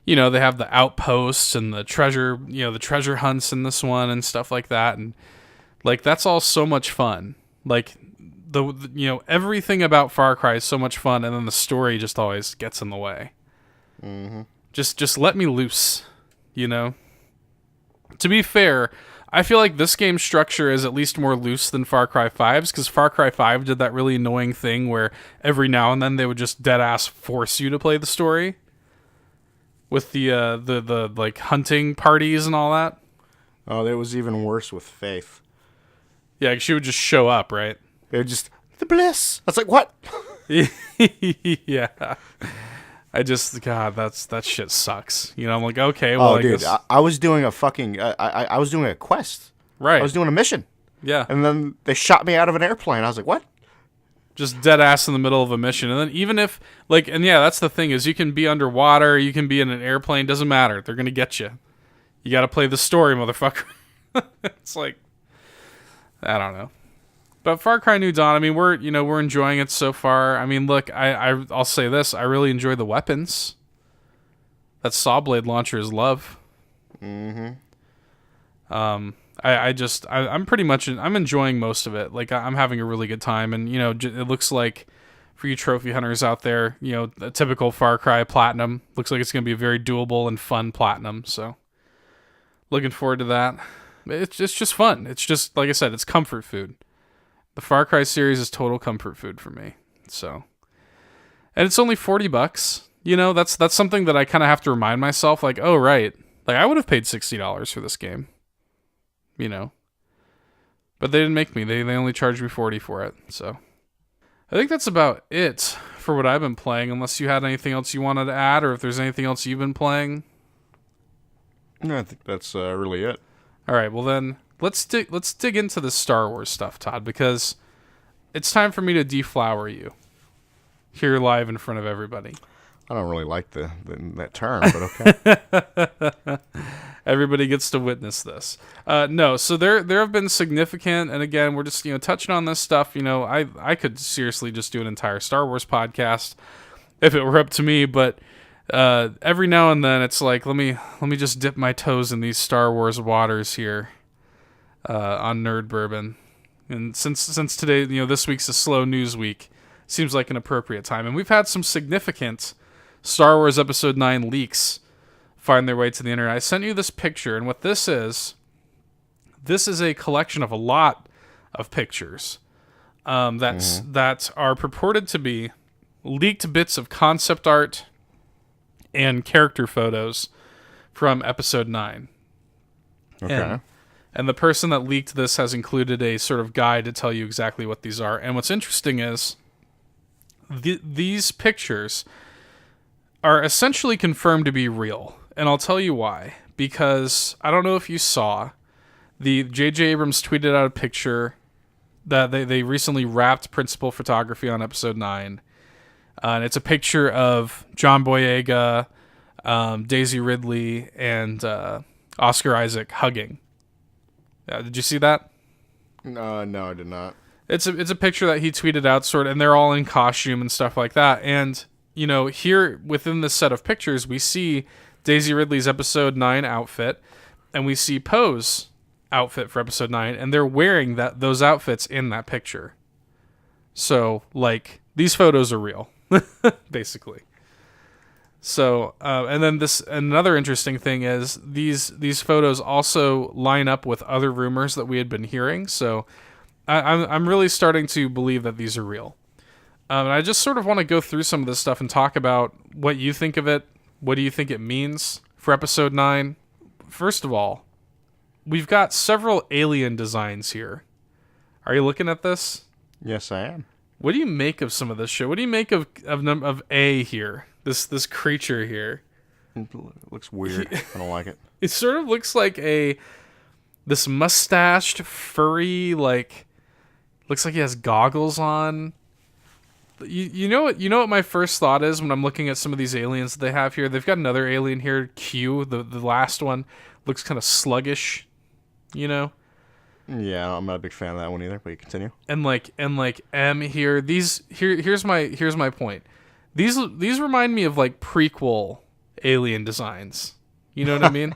they have the outposts and the treasure hunts in this one and stuff like that, and like that's all so much fun. Like everything about Far Cry is so much fun, and then the story just always gets in the way. Mm-hmm. Just let me loose, To be fair, I feel like this game's structure is at least more loose than Far Cry 5's, because Far Cry 5 did that really annoying thing where every now and then they would just dead-ass force you to play the story with the like hunting parties and all that. Oh, that was even worse with Faith. Yeah, she would just show up, right? It would just, the bliss. I was like, what? Yeah. God, that shit sucks. I'm like, okay, well, dude, I was doing a fucking, I was doing a quest. Right. I was doing a mission. Yeah. And then they shot me out of an airplane. I was like, what? Just dead ass in the middle of a mission. And then even if, like, and yeah, that's the thing, is you can be underwater, you can be in an airplane, doesn't matter. They're going to get you. You got to play the story, motherfucker. It's like, I don't know. But Far Cry New Dawn, I mean, we're enjoying it so far. I mean, look, I'll say this: I really enjoy the weapons. That saw blade launcher is love. Mm-hmm. I'm pretty much I'm enjoying most of it. Like I'm having a really good time, and it looks like for you trophy hunters out there, a typical Far Cry Platinum looks like it's going to be a very doable and fun Platinum. So looking forward to that. It's just fun. It's just like I said, it's comfort food. The Far Cry series is total comfort food for me. So, and it's only $40. That's something that I kind of have to remind myself. Like, oh right, like I would have paid $60 for this game. But they didn't make me. They only charged me $40 for it. So, I think that's about it for what I've been playing. Unless you had anything else you wanted to add, or if there's anything else you've been playing. No, I think that's really it. All right. Well then. Let's dig into the Star Wars stuff, Todd, because it's time for me to deflower you here live in front of everybody. I don't really like that term, but okay. Everybody gets to witness this. No, so there have been significant, and again, we're just touching on this stuff. I could seriously just do an entire Star Wars podcast if it were up to me, but every now and then it's like let me just dip my toes in these Star Wars waters here. On Nerd Bourbon, and since today, this week's a slow news week, seems like an appropriate time, and we've had some significant Star Wars Episode 9 leaks find their way to the internet. I sent you this picture, and what this is a collection of a lot of pictures that are purported to be leaked bits of concept art and character photos from Episode 9. Okay. And the person that leaked this has included a sort of guide to tell you exactly what these are. And what's interesting is these pictures are essentially confirmed to be real. And I'll tell you why. Because I don't know if you saw, the J.J. Abrams tweeted out a picture that they recently wrapped principal photography on Episode 9. And it's a picture of John Boyega, Daisy Ridley, and Oscar Isaac hugging. Did you see that? No, I did not. It's a picture that he tweeted out, and they're all in costume and stuff like that. And here within this set of pictures, we see Daisy Ridley's Episode 9 outfit, and we see Poe's outfit for Episode 9, and they're wearing those outfits in that picture. So, like, these photos are real, basically. So, and then another interesting thing is these photos also line up with other rumors that we had been hearing. So, I'm really starting to believe that these are real. And I just sort of want to go through some of this stuff and talk about what you think of it. What do you think it means for Episode 9? First of all, we've got several alien designs here. Are you looking at this? Yes, I am. What do you make of some of this shit? What do you make of A here? This creature here. It looks weird. I don't like it. It sort of looks like this mustached, furry, like, looks like he has goggles on. You know what my first thought is when I'm looking at some of these aliens that they have here? They've got another alien here, Q, the last one, looks kind of sluggish, Yeah, I'm not a big fan of that one either, but you continue. And like M here, here's my point. These remind me of like prequel alien designs. You know what I mean?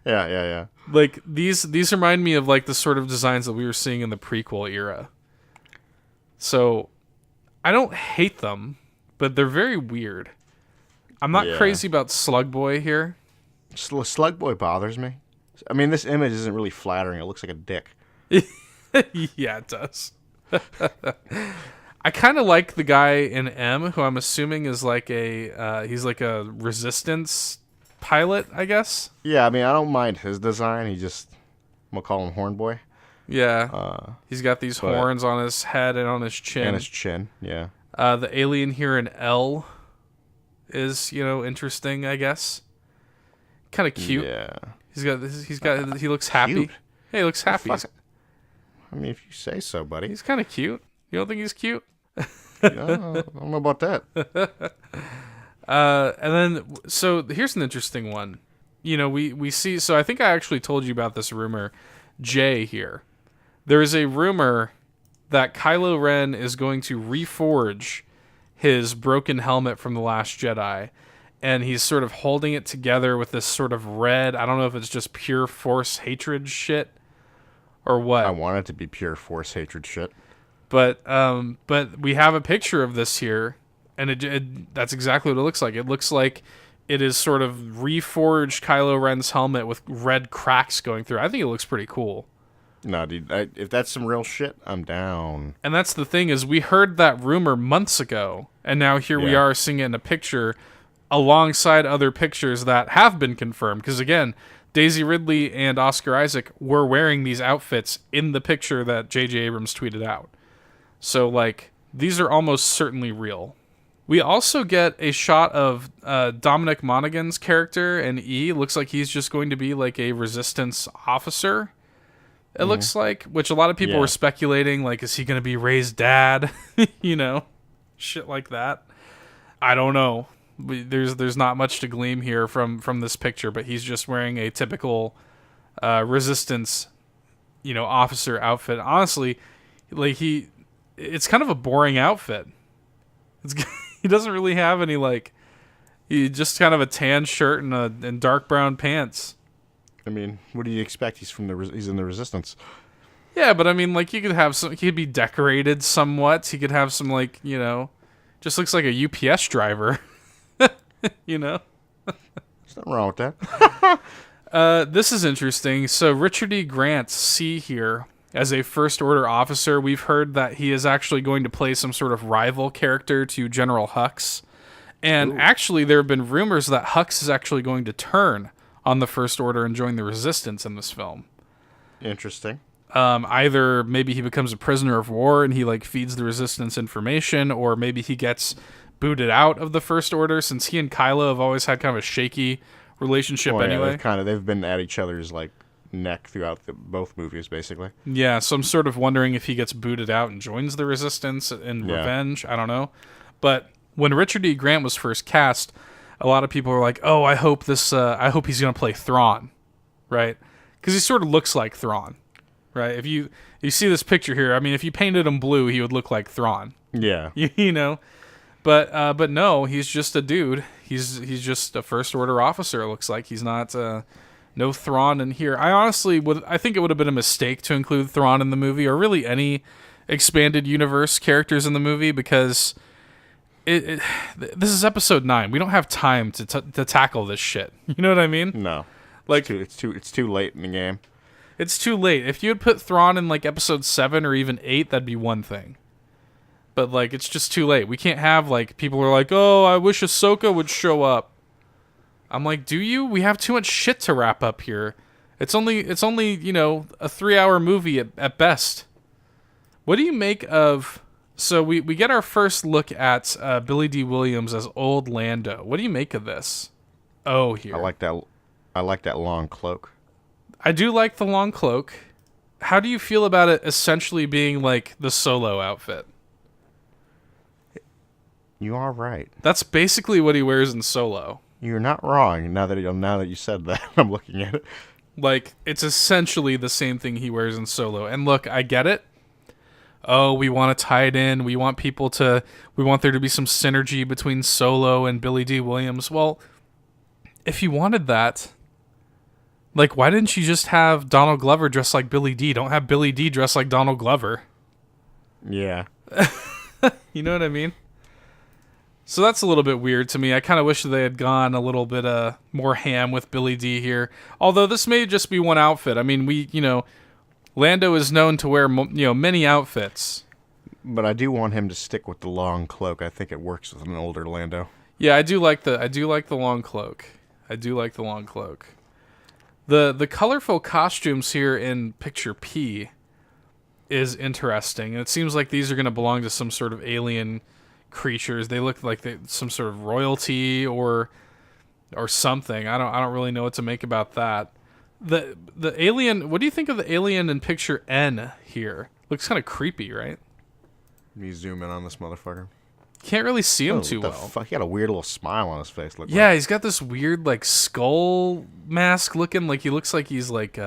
Yeah. Like these remind me of like the sort of designs that we were seeing in the prequel era. So I don't hate them, but they're very weird. I'm not crazy about Slug Boy here. Slug Boy bothers me. I mean, this image isn't really flattering. It looks like a dick. Yeah, it does. I kind of like the guy in M, who I'm assuming is like he's like a resistance pilot, I guess. Yeah, I mean, I don't mind his design. I'm gonna call him Horn Boy. Yeah. He's got these horns on his head and on his chin. And his chin, yeah. The alien here in L is, interesting, I guess. Kind of cute. Yeah. He looks happy. Cute? Hey, he looks happy. I mean, if you say so, buddy. He's kind of cute. You don't think he's cute? I don't know about that. And then, so here's an interesting one. We see, so I think I actually told you about this rumor, Jay here. There is a rumor that Kylo Ren is going to reforge his broken helmet from The Last Jedi, and he's sort of holding it together with this sort of red, I don't know if it's just pure Force hatred shit or what. I want it to be pure Force hatred shit. But we have a picture of this here, and that's exactly what it looks like. It looks like it is sort of reforged Kylo Ren's helmet with red cracks going through. I think it looks pretty cool. No, dude, if that's some real shit, I'm down. And that's the thing, is we heard that rumor months ago, and now here we are seeing it in a picture alongside other pictures that have been confirmed. Because again, Daisy Ridley and Oscar Isaac were wearing these outfits in the picture that J.J. Abrams tweeted out. So, like, these are almost certainly real. We also get a shot of Dominic Monaghan's character in E. Looks like he's just going to be like a Resistance officer. It looks like, which a lot of people were speculating, like, is he going to be Rey's dad? You know, shit like that. I don't know. There's not much to glean here from this picture, but he's just wearing a typical Resistance, officer outfit. Honestly, like it's kind of a boring outfit. He doesn't really have any, like, he just kind of a tan shirt and dark brown pants. I mean, what do you expect? He's in the Resistance. Yeah, but I mean, like, he could be decorated somewhat. He could have some, like, just looks like a UPS driver. There's nothing wrong with that. This is interesting. So Richard E. Grant, C here, as a First Order officer, we've heard that he is actually going to play some sort of rival character to General Hux. And actually, there have been rumors that Hux is actually going to turn on the First Order and join the Resistance in this film. Interesting. Either maybe he becomes a prisoner of war and he, like, feeds the Resistance information, or maybe he gets booted out of the First Order, since he and Kylo have always had kind of a shaky relationship anyway. They've been at each other's, like, neck throughout both movies, basically. Yeah, so I'm sort of wondering if he gets booted out and joins the Resistance in revenge. I don't know. But when Richard E. Grant was first cast, a lot of people were like, "Oh, I hope he's going to play Thrawn," right? Because he sort of looks like Thrawn, right? If you see this picture here, I mean, if you painted him blue, he would look like Thrawn. Yeah, But no, he's just a dude. He's just a First Order officer. It looks like he's not no Thrawn in here. I think it would have been a mistake to include Thrawn in the movie, or really any expanded universe characters in the movie, because this is episode 9. We don't have time to tackle this shit. You know what I mean? No. Like, it's too late in the game. It's too late. If you had put Thrawn in, like, episode 7 or even 8, that'd be one thing. But, like, it's just too late. We can't have, like, people are like, "Oh, I wish Ahsoka would show up." I'm like, do you? We have too much shit to wrap up here. It's only a 3-hour movie at best. What do you make of... So we get our first look at Billy D. Williams as old Lando. What do you make of this? Oh, here. I like that long cloak. I do like the long cloak. How do you feel about it essentially being like the Solo outfit? You are right. That's basically what he wears in Solo. You're not wrong. Now that you said that, I'm looking at it. Like, it's essentially the same thing he wears in Solo. And look, I get it. Oh, we want to tie it in. We want there to be some synergy between Solo and Billy D. Williams. Well, if you wanted that, like, why didn't you just have Donald Glover dressed like Billy D? Don't have Billy D dressed like Donald Glover. Yeah. You know what I mean? So that's a little bit weird to me. I kind of wish they had gone a little bit more ham with Billy D here. Although this may just be one outfit. I mean, Lando is known to wear many outfits. But I do want him to stick with the long cloak. I think it works with an older Lando. Yeah, I do like the long cloak. I do like the long cloak. The colorful costumes here in picture P is interesting. And it seems like these are going to belong to some sort of alien creatures. They look like some sort of royalty or something. I don't really know what to make about that. The alien, what do you think of the alien in picture N here? Looks kind of creepy, right? Let me zoom in on this motherfucker. Can't really see him too well. Fuck? He got a weird little smile on his face. Yeah, he's got this weird, like, skull mask looking, like he looks like he's like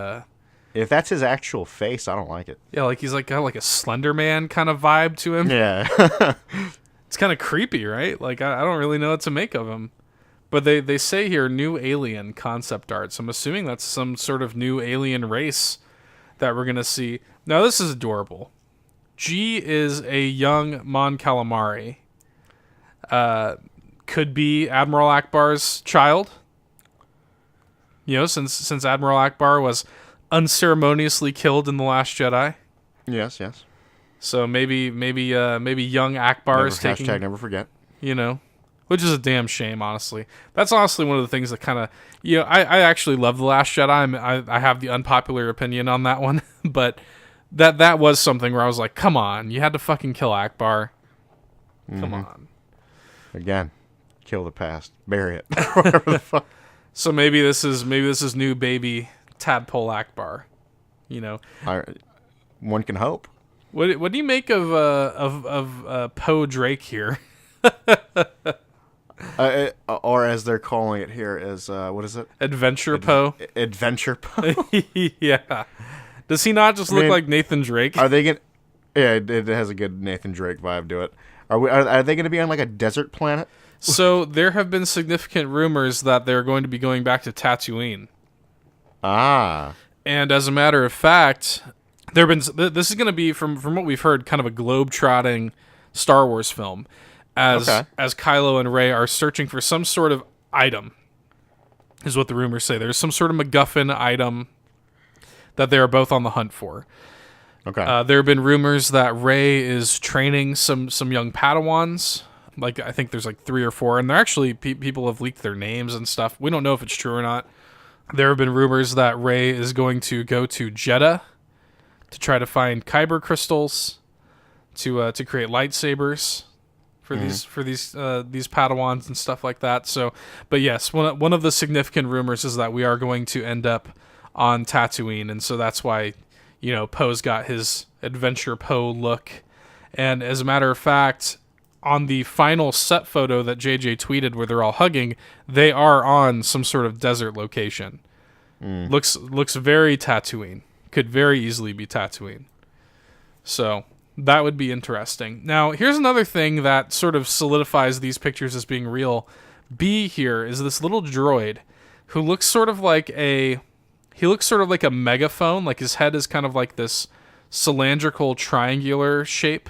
If that's his actual face, I don't like it. Yeah, like he's like got like a Slender Man kind of vibe to him. Yeah. It's kind of creepy, right? Like I don't really know what to make of him. But they say here new alien concept art. So I'm assuming that's some sort of new alien race that we're gonna see. Now this is adorable. G is a young Mon Calamari. Could be Admiral Akbar's child. You know, since Admiral Akbar was unceremoniously killed in The Last Jedi. Yes. So maybe young Akbar is taking... Hashtag never forget. You know, which is a damn shame, honestly. That's honestly one of the things that kind of... You know, I actually love The Last Jedi. I have the unpopular opinion on that one. But that was something where I was like, come on, you had to fucking kill Akbar. Come on. Again, kill the past. Bury it. Whatever the fuck. So maybe this is new baby Tadpole Akbar, you know. One can hope. What do you make of Poe Drake here? Or as they're calling it here is what is it? Adventure Poe. Adventure Poe. Yeah. Does he not just look like Nathan Drake? Are they gonna? Yeah, it has a good Nathan Drake vibe to it. Are they going to be on like a desert planet? So there have been significant rumors that they're going to be going back to Tatooine. Ah. And as a matter of fact, this is going to be, from what we've heard, kind of a globe-trotting Star Wars film, as Kylo and Rey are searching for some sort of item, is what the rumors say. There's some sort of MacGuffin item that they are both on the hunt for. Okay. There have been rumors that Rey is training some young Padawans. Like, I think there's like 3 or 4, and they're actually people have leaked their names and stuff. We don't know if it's true or not. There have been rumors that Rey is going to go to Jeddah to try to find kyber crystals to create lightsabers for these Padawans and stuff like that. So, but yes, one of the significant rumors is that we are going to end up on Tatooine, and so that's why, you know, Poe's got his Adventure Poe look. And as a matter of fact, on the final set photo that JJ tweeted where they're all hugging, they are on some sort of desert location. Looks very Tatooine. Could very easily be Tatooine. So that would be interesting. Now, here's another thing that sort of solidifies these pictures as being real. B here is this little droid who looks sort of like a megaphone. Like his head is kind of like this cylindrical triangular shape.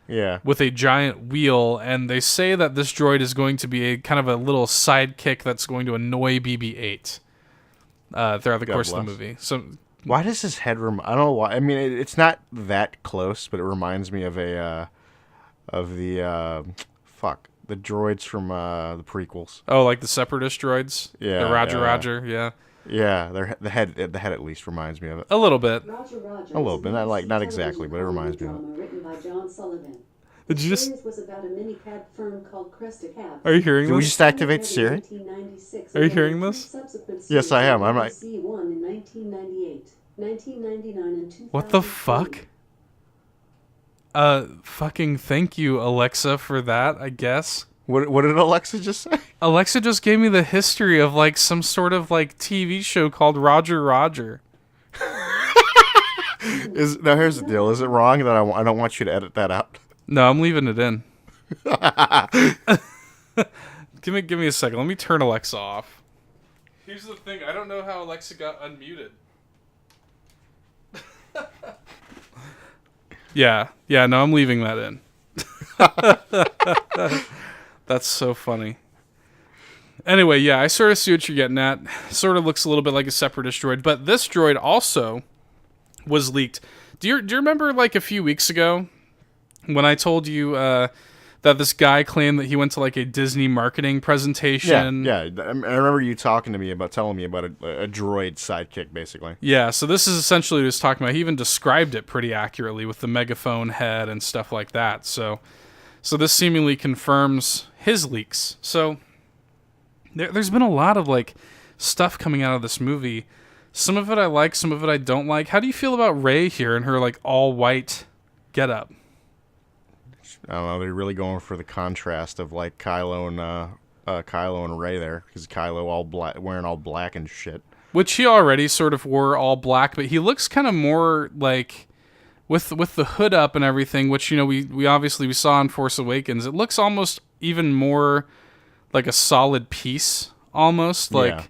Yeah. With a giant wheel, and they say that this droid is going to be a kind of a little sidekick that's going to annoy BB-8 throughout the course of the movie. So why does his head I don't know why. I mean, it's not that close, but it reminds me of the droids from the prequels. Oh, like the Separatist droids? Yeah. The Roger, yeah. Yeah, the head at least reminds me of it. A little bit. A little bit, not exactly, but it reminds me of it. Written by John Sullivan. Did you just? Was about a mini-cab firm called Cresta Cab. Are you hearing Did this? we just activate Siri? Are you hearing this? Yes, I am. I'm like. C1 in 1998, 1999, and 2000. What the fuck? Fucking thank you, Alexa, for that, I guess. What did Alexa just say? Alexa just gave me the history of like some sort of like TV show called Roger. Now here's the deal. Is it wrong that I don't want you to edit that out? No, I'm leaving it in. Give me a second. Let me turn Alexa off. Here's the thing. I don't know how Alexa got unmuted. Yeah, no, I'm leaving that in. That's so funny. Anyway, yeah, I sort of see what you're getting at. Sort of looks a little bit like a Separatist droid, but this droid also was leaked. Do you remember like a few weeks ago when I told you that this guy claimed that he went to like a Disney marketing presentation? Yeah. I remember you telling me about a droid sidekick, basically. Yeah, so this is essentially what he was talking about. He even described it pretty accurately with the megaphone head and stuff like that. So this seemingly confirms his leaks. So there's been a lot of like stuff coming out of this movie. Some of it I like, some of it I don't like. How do you feel about Rey here and her like all white getup? I don't know. They're really going for the contrast of like Kylo and Rey there, because Kylo all black, wearing all black and shit. which he already sort of wore all black, but he looks kind of more like with the hood up and everything, which, you know, we obviously we saw in Force Awakens. It looks almost even more like a solid piece, almost like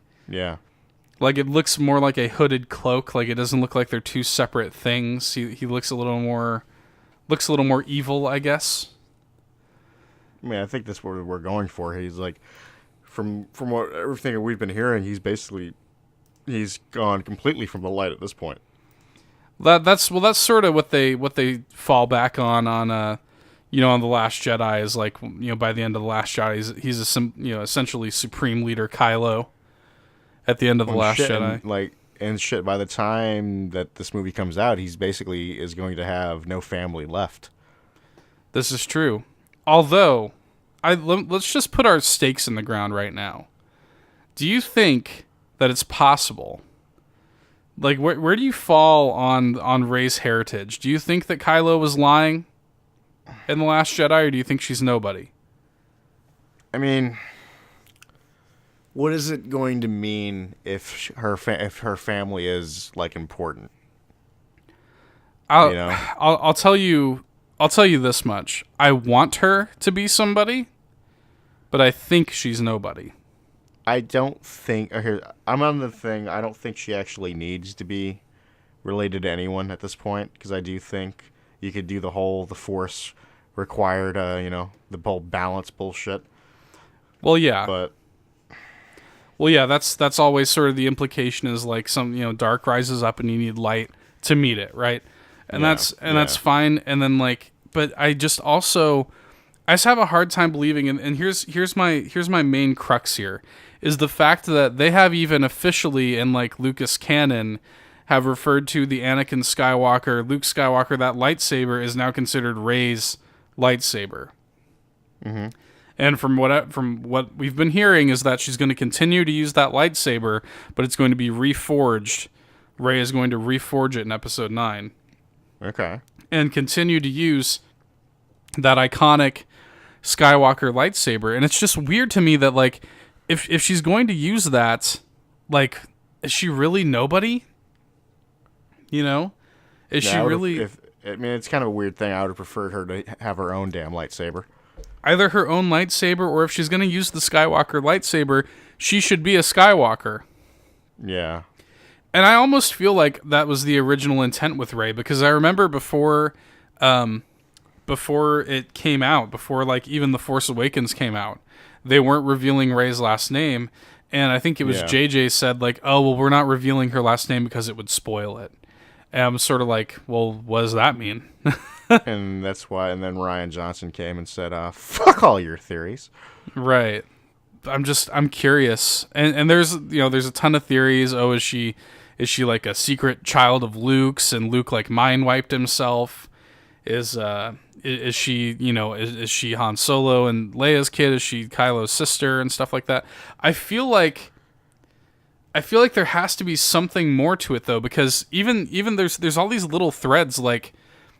like it looks more like a hooded cloak. Like it doesn't look like they're two separate things. He looks a little more evil, I guess. I mean, I think that's what we're going for. He's like, from what everything we've been hearing, he's gone completely from the light at this point. That's sort of what they fall back on you know, on The Last Jedi is like, you know, by the end of The Last Jedi, he's essentially Supreme Leader Kylo at the end of The Last Jedi. And shit, by the time that this movie comes out, he's basically is going to have no family left. This is true. Although, let's just put our stakes in the ground right now. Do you think that it's possible? Like, where do you fall on Rey's heritage? Do you think that Kylo was lying in The Last Jedi, or do you think she's nobody? I mean, what is it going to mean if her family is like important? I'll tell you this much. I want her to be somebody, but I think she's nobody. I don't think... I'm on the thing. I don't think she actually needs to be related to anyone at this point, because I do think you could do the Force required, the whole balance bullshit. Well, yeah. But... Well, yeah, that's always sort of the implication is like some, dark rises up and you need light to meet it, right? And that's fine. And then but I just have a hard time believing, and here's my main crux here, is the fact that they have even officially in Lucas canon have referred to the Anakin Skywalker, Luke Skywalker, that lightsaber is now considered Rey's lightsaber. Mm-hmm. And from what we've been hearing is that she's going to continue to use that lightsaber, but it's going to be reforged. Rey is going to reforge it in Episode 9. Okay. And continue to use that iconic Skywalker lightsaber. And it's just weird to me that, if she's going to use that, is she really nobody? Is she really... it's kind of a weird thing. I would have preferred her to have her own damn lightsaber. Either her own lightsaber, or if she's going to use the Skywalker lightsaber, she should be a Skywalker. Yeah. And I almost feel like that was the original intent with Rey, because I remember before it came out, before even The Force Awakens came out, they weren't revealing Rey's last name, and I think it was JJ said oh, well, we're not revealing her last name because it would spoil it. And I'm sort of well, what does that mean? And that's why, and then Rian Johnson came and said, fuck all your theories. Right. I'm curious. And there's a ton of theories. Oh, is she like a secret child of Luke's, and Luke mind wiped himself? Is she, is she Han Solo and Leia's kid? Is she Kylo's sister and stuff like that? I feel like there has to be something more to it though, because even there's all these little threads.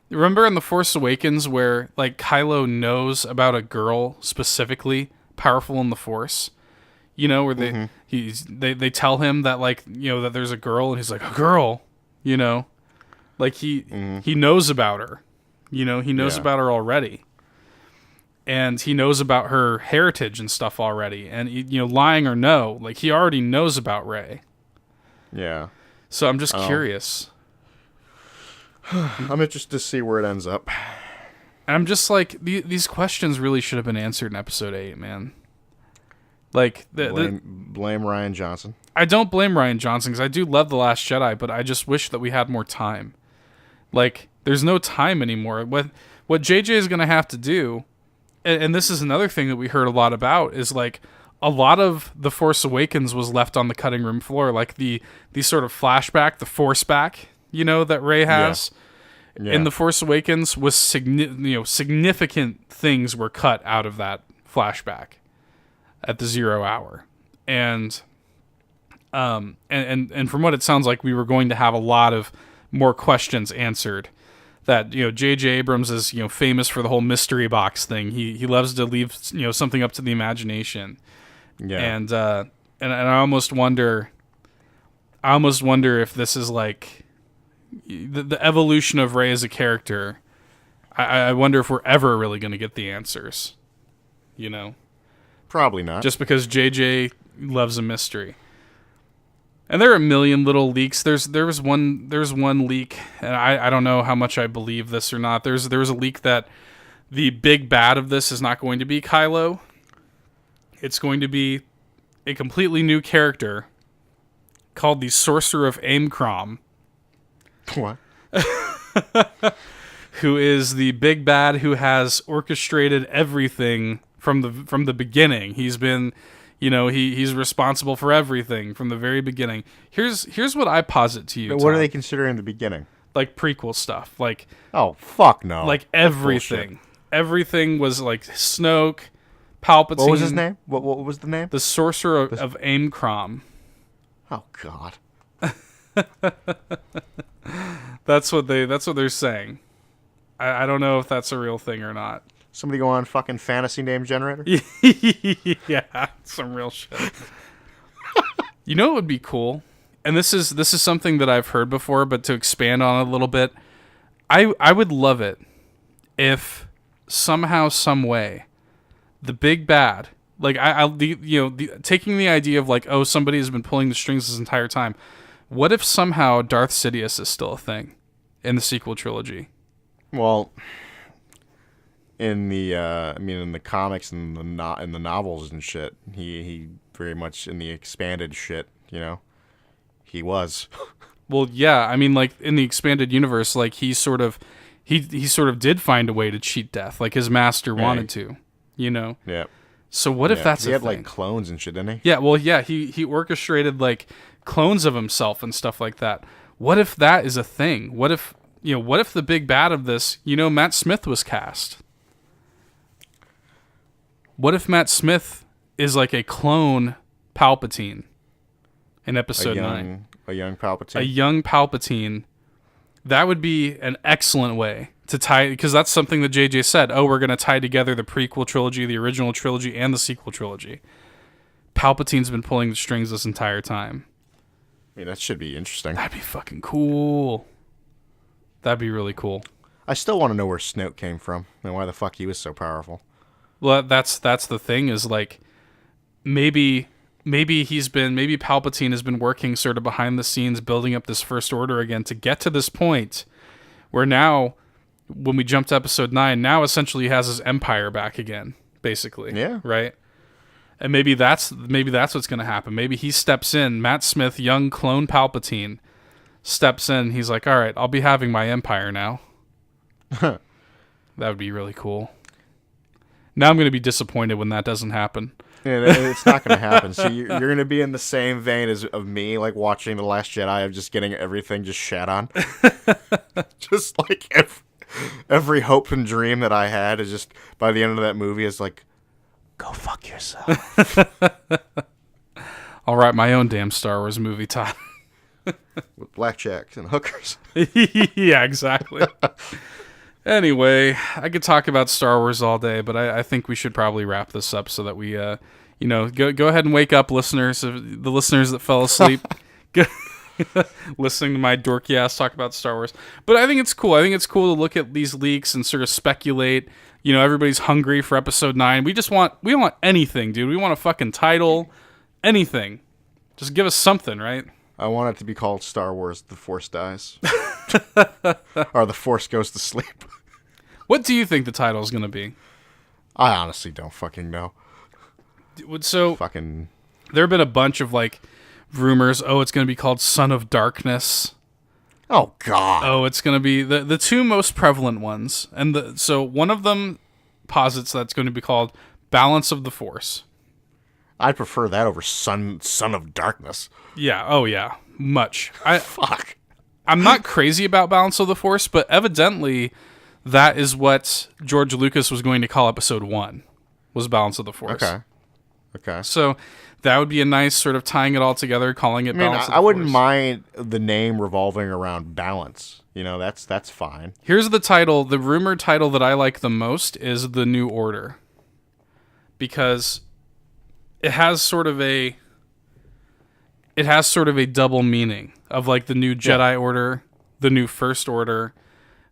Remember in The Force Awakens where Kylo knows about a girl specifically powerful in the Force, where they tell him that that there's a girl, and he's like, a girl, he knows about her, he knows about her already, and he knows about her heritage and stuff already, and lying or no, he already knows about Rey. Yeah. So I'm just curious. I'm interested to see where it ends up. And I'm just these questions really should have been answered in Episode 8, man. Blame Rian Johnson. I don't blame Rian Johnson, because I do love The Last Jedi, but I just wish that we had more time. There's no time anymore. What JJ is going to have to do, and this is another thing that we heard a lot about, is a lot of The Force Awakens was left on the cutting room floor, the sort of flashback, the Force back, that Rey has. Yeah. In The Force Awakens was significant things were cut out of that flashback at the 0 hour. And from what it sounds like, we were going to have a lot of more questions answered. That J.J. Abrams is famous for the whole mystery box thing. He loves to leave something up to the imagination. Yeah. And I almost wonder. I almost wonder if this is like the evolution of Rey as a character. I wonder if we're ever really going to get the answers. You know? Probably not. Just because JJ loves a mystery. And there are a million little leaks. There was one leak, and I don't know how much I believe this or not. There was a leak that the big bad of this is not going to be Kylo. It's going to be a completely new character called the Sorcerer of Aimcrom. What? Who is the big bad who has orchestrated everything from the beginning. He's been, he's responsible for everything from the very beginning. Here's what I posit to you. But what Todd. are they considering the beginning? Like prequel stuff. Like, oh fuck no. Like everything. Everything was like Snoke, Palpatine. What was his name? What was the name? The Sorcerer of Aimcrom. Oh god. That's what they're saying. I don't know if that's a real thing or not. Somebody go on fucking fantasy name generator? Yeah, some real shit. You know what would be cool? And this is something that I've heard before, but to expand on it a little bit, I would love it if somehow, some way, the big bad, like taking the idea of like, oh, somebody has been pulling the strings this entire time. What if somehow Darth Sidious is still a thing in the sequel trilogy? Well, in the comics and in the novels and shit, he very much in the expanded shit, he was. Well, yeah, I mean, like in the expanded universe, like he sort of did find a way to cheat death, like his master wanted to, Yeah. So what if that's he a had thing? like clones and shit, didn't he? Yeah, well, yeah, he orchestrated like clones of himself and stuff like that. What if that is a thing? What if the big bad of this, Matt Smith was cast? What if Matt Smith is like a clone Palpatine in episode 9? A young Palpatine. A young Palpatine. That would be an excellent way to tie, because that's something that JJ said. Oh, we're going to tie together the prequel trilogy, the original trilogy, and the sequel trilogy. Palpatine's been pulling the strings this entire time. I mean, that should be interesting. That'd be fucking cool. That'd be really cool. I still want to know where Snoke came from and why the fuck he was so powerful. Well, that's the thing, is like maybe Palpatine has been working sort of behind the scenes, building up this First Order again to get to this point where now, when we jump to episode 9, now essentially he has his empire back again, basically. Yeah. Right? And maybe that's what's going to happen. Maybe he steps in, Matt Smith, young clone Palpatine, steps in. He's like, all right, I'll be having my empire now. That would be really cool. Now I'm going to be disappointed when that doesn't happen. Yeah, it's not going to happen. So you're going to be in the same vein of me, like watching The Last Jedi, of just getting everything just shat on. Just like every hope and dream that I had is just, by the end of that movie, is like, go fuck yourself. I'll write my own damn Star Wars movie, Todd. With blackjacks and hookers. Yeah, exactly. Anyway, I could talk about Star Wars all day, but I think we should probably wrap this up so that we, go ahead and wake up, listeners, the listeners that fell asleep, listening to my dorky ass talk about Star Wars. But I think it's cool. I think it's cool to look at these leaks and sort of speculate. Everybody's hungry for episode 9. We want anything, dude. We want a fucking title, anything. Just give us something, right? I want it to be called Star Wars: The Force Dies. Or The Force Goes to Sleep. What do you think the title is going to be? I honestly don't fucking know. So, there have been a bunch of, like, rumors. Oh, it's going to be called Son of Darkness. Oh, God. Oh, it's going to be the two most prevalent ones. And so one of them posits that's going to be called Balance of the Force. I'd prefer that over Son of Darkness. Yeah. Oh, yeah. Much. Fuck. I'm not crazy about Balance of the Force, but evidently that is what George Lucas was going to call episode 1, was Balance of the Force. Okay. So that would be a nice sort of tying it all together, calling it Balance of the Force. I wouldn't mind the name revolving around balance. That's fine. Here's the title. The rumored title that I like the most is The New Order. Because it has sort of it has sort of a double meaning of like the new Jedi Order, the new First Order,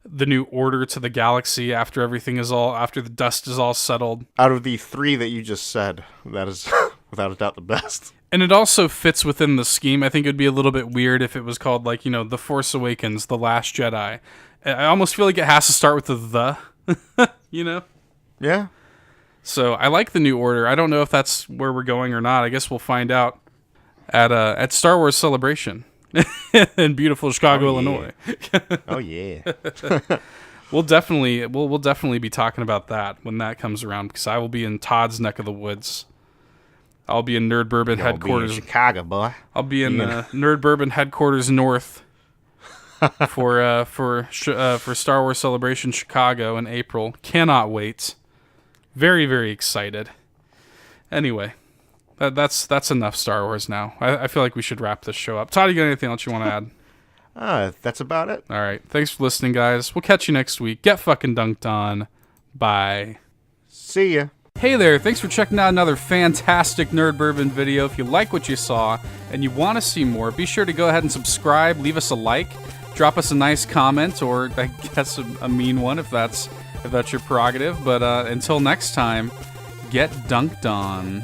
the new order to the galaxy after the dust is all settled. Out of the 3 that you just said, that is without a doubt the best. And it also fits within the scheme. I think it would be a little bit weird if it was called like, The Force Awakens, The Last Jedi. I almost feel like it has to start with the, Yeah. So I like the new order. I don't know if that's where we're going or not. I guess we'll find out at Star Wars Celebration in beautiful Chicago, Illinois. Oh yeah. We'll definitely be talking about that when that comes around, because I will be in Todd's neck of the woods. I'll be in Nerd Bourbon headquarters. Be in Chicago, boy. I'll be in Nerd Bourbon headquarters north for Star Wars Celebration Chicago in April. Cannot wait. Very, very excited. Anyway, that's enough Star Wars now. I feel like we should wrap this show up. Todd, you got anything else you want to add? That's about it. All right. Thanks for listening, guys. We'll catch you next week. Get fucking dunked on. Bye. See ya. Hey there, thanks for checking out another fantastic Nerd Bourbon video. If you like what you saw and you want to see more, be sure to go ahead and subscribe, leave us a like, drop us a nice comment, or I guess a mean one if that's your prerogative. But until next time, get dunked on.